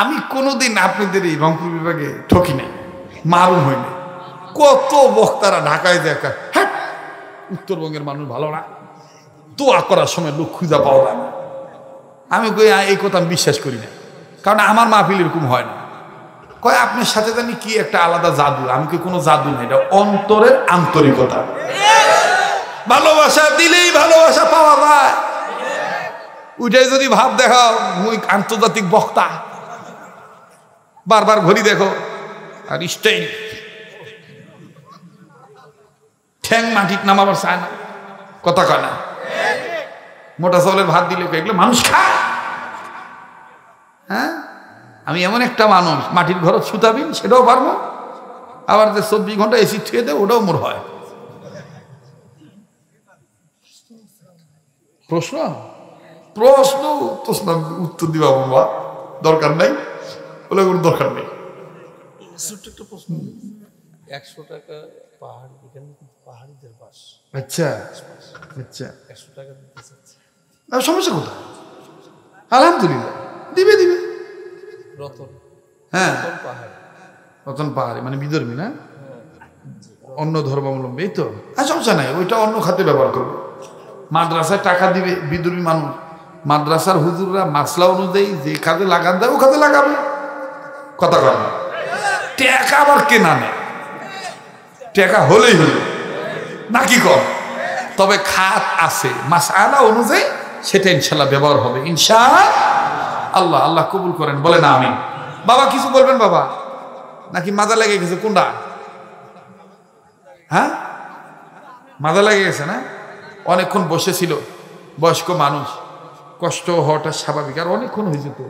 [SPEAKER 1] আমি কোনোদিন আপনাদের এই রংপুর বিভাগে ঠকি নাই, মারুম হইনি। কত বক্তারা ঢাকায় দেখা, হ্যাঁ উত্তরবঙ্গের মানুষ ভালো না, দোয়া করার সময় লোক খুঁজা পাওয়া যায় না। আমি কই এই কথা আমি বিশ্বাস করি না, কারণ আমার মাহফিল এরকম হয় না। কয় আপনার সাথে জানি কি একটা আলাদা জাদু। আমি কি কোনো জাদু না, এটা অন্তরের আন্তরিকতা। ভালোবাসা দিলেই ভালোবাসা পাওয়া যায়। ওইটাই যদি ভাব দেখাও মুই আন্তর্জাতিক বক্তা, বারবার ঘড়ি দেখো আর স্টাইল, ঠ্যাং মাটি নামাবার চায় না, কথা কয় না। মোটা চাউলের ভাত দিলে এগুলো মানুষ খায়। হ্যাঁ, আমি এমন একটা মানুষ, মাটির ঘর ছুতাবিন সেটাও পারবো, আবার যে 24 ঘন্টা এসি থুয়ে দেয় ওটাও মোর হয়। প্রশ্ন প্রশ্ন তো উত্তর দিবা বাবা, দরকার নাই বলে কোনো দরকার নেই।
[SPEAKER 2] 100 টাকা পাহাড়, এখানে পাহাড়িদের বাস।
[SPEAKER 1] আচ্ছা আচ্ছা,
[SPEAKER 2] 100 টাকা দিতে চাচ্ছি।
[SPEAKER 1] সমস্যা কোথায়? আলহামদুলিল্লাহ, দিবে দিবে।
[SPEAKER 2] রতন,
[SPEAKER 1] হ্যাঁ
[SPEAKER 2] পাহাড়,
[SPEAKER 1] রতন পাহাড়ি মানে বিধর্মী না, অন্য ধর্মাবলম্বী তো। আর সমস্যা নাই, ওইটা অন্য খাতে ব্যবহার করবো। মাদ্রাসায় টাকা দিবে বিধর্মী মানুষ, মাদ্রাসার হুজুররা মাসলা অনুযায়ী যে কাজে লাগান দেয় ও কাজে লাগাবে, কথা কয় না। টাকা আবার কেনা নেই, টাকা হলেই হলো নাকি কর, তবে খাত আছে মাসআলা অনুযায়ী, সেটা ইনশাল্লাহ ব্যবহার হবে ইনশাআল্লাহ। আল্লাহ কবুল করেন, বলে না আমি। বাবা কিছু বলবেন বাবা, নাকি মাজা লেগে গেছে? কোনটা? হ্যাঁ, মাজা লেগে গেছে না? অনেকক্ষণ বসেছিল, বয়স্ক মানুষ, কষ্ট হওয়াটা স্বাভাবিক। আর অনেকক্ষণ হয়েছে তো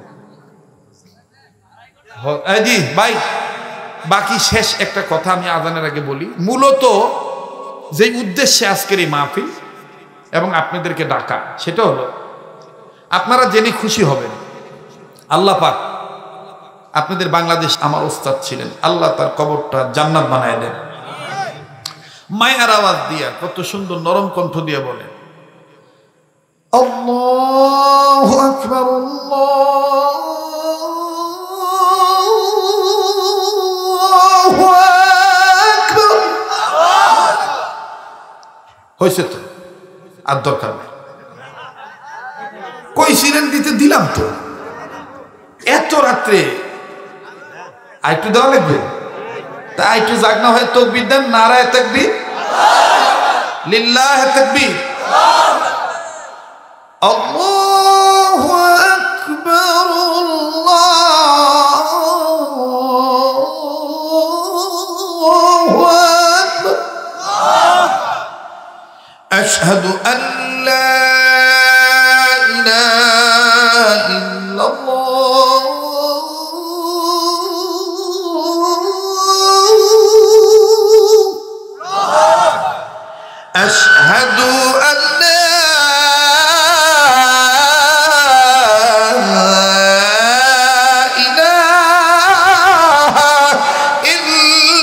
[SPEAKER 1] জি ভাই। বাকি শেষ একটা কথা আমি আজানের আগে বলি। মূলত যে উদ্দেশ্যে আজকের এই মাহফিল এবং আপনাদেরকে ডাকা, সেটা হলো আপনারা জেনে খুশি হবেন, আল্লাহ পাক আপনাদের বাংলাদেশ আমার ওস্তাদ ছিলেন, আল্লাহ তার কবরটা জান্নাত বানায় দেন। মায়ের আওয়াজ দিয়া, কত সুন্দর নরম কণ্ঠ দিয়ে বলে আল্লাহু আকবার, আল্লাহু আকবার। হয়েছে তো, আর দরকার নেই। কই সিরেন দিতে দিলাম তো, এত রাত্রে আইটু দেওয়া লাগবে। তা আইটু জাগনা হয় তাকবীর দেন, নারায়ে তাকবীর, লিল্লাহি তাকবীর, আল্লাহু আকবার, আল্লাহু আকবার, আশহাদু আন লা ইলাহা ইল্লাল্লাহ, আশহাদু আন্না ইলাহা ইল্লাল্লাহ।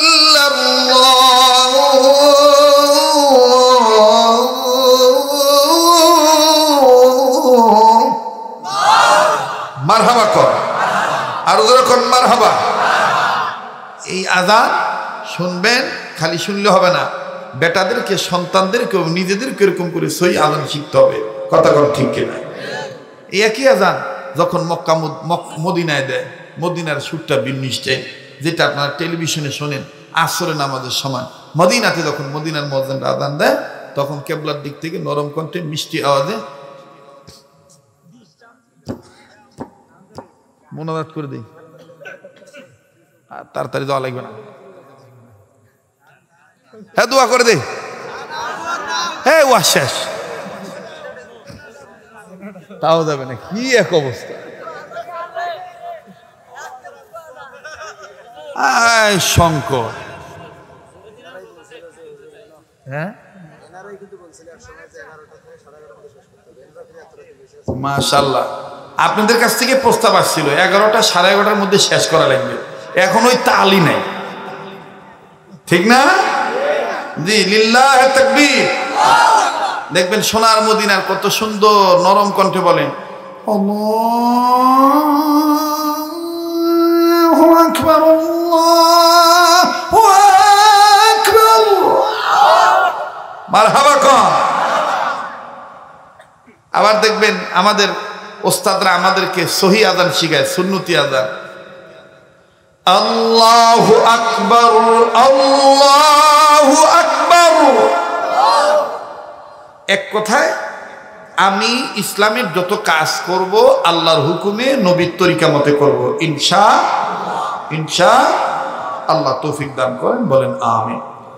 [SPEAKER 1] আজান শুনবেন, খালি শুনলে হবে না, বেটাদেরকে সন্তানদেরকেও নিজেদেরকে এরকম করে সহি আজান শিখতে হবে। কথা কর ঠিক কিনা? এই একই আজান যখন মক্কা মদিনায় দেয়, মদিনার সুরটা বিন্নিশ্চয়, যেটা আপনারা টেলিভিশনে শোনেন আসরের নামাজের সময়, মদিনাতে যখন মদিনার মুয়াজ্জিন আজান দেয় তখন কেবলার দিক থেকে নরম কণ্ঠে মিষ্টি আওয়াজে মোনাজাত করে দেই। আর তাড়াতাড়ি দেওয়া লাগবে না, হ্যাঁ দোয়া করে দে, হ্যাঁ ওয়া শেষ, তাও যাবে না। কি এক অবস্থা! শঙ্কর, হ্যাঁ মাশাআল্লাহ, আপনাদের কাছ থেকে প্রস্তাব আসছিল 11টা 11:30টার মধ্যে শেষ করা লাগবে। এখন ওই তালই নাই, ঠিক না? জি, লিল্লাহে তাকবীর। দেখবেন সোনার মদিনার কত সুন্দর নরম কণ্ঠে বলেন আল্লাহু আকবার, আল্লাহু আকবার, মারহাবা কর। আবার দেখবেন আমাদের ওস্তাদরা আমাদেরকে সহি আজান শিখায়, সুন্নতি আজান, আল্লাহু আকবার, আল্লাহু আকবার। এক কথায় আমি ইসলামের যত কাজ করব আল্লাহর হুকুমে নবীর তরিকা মতে করব, ইনশাআল্লাহ। তৌফিক দান করেন, বলেন আমিন।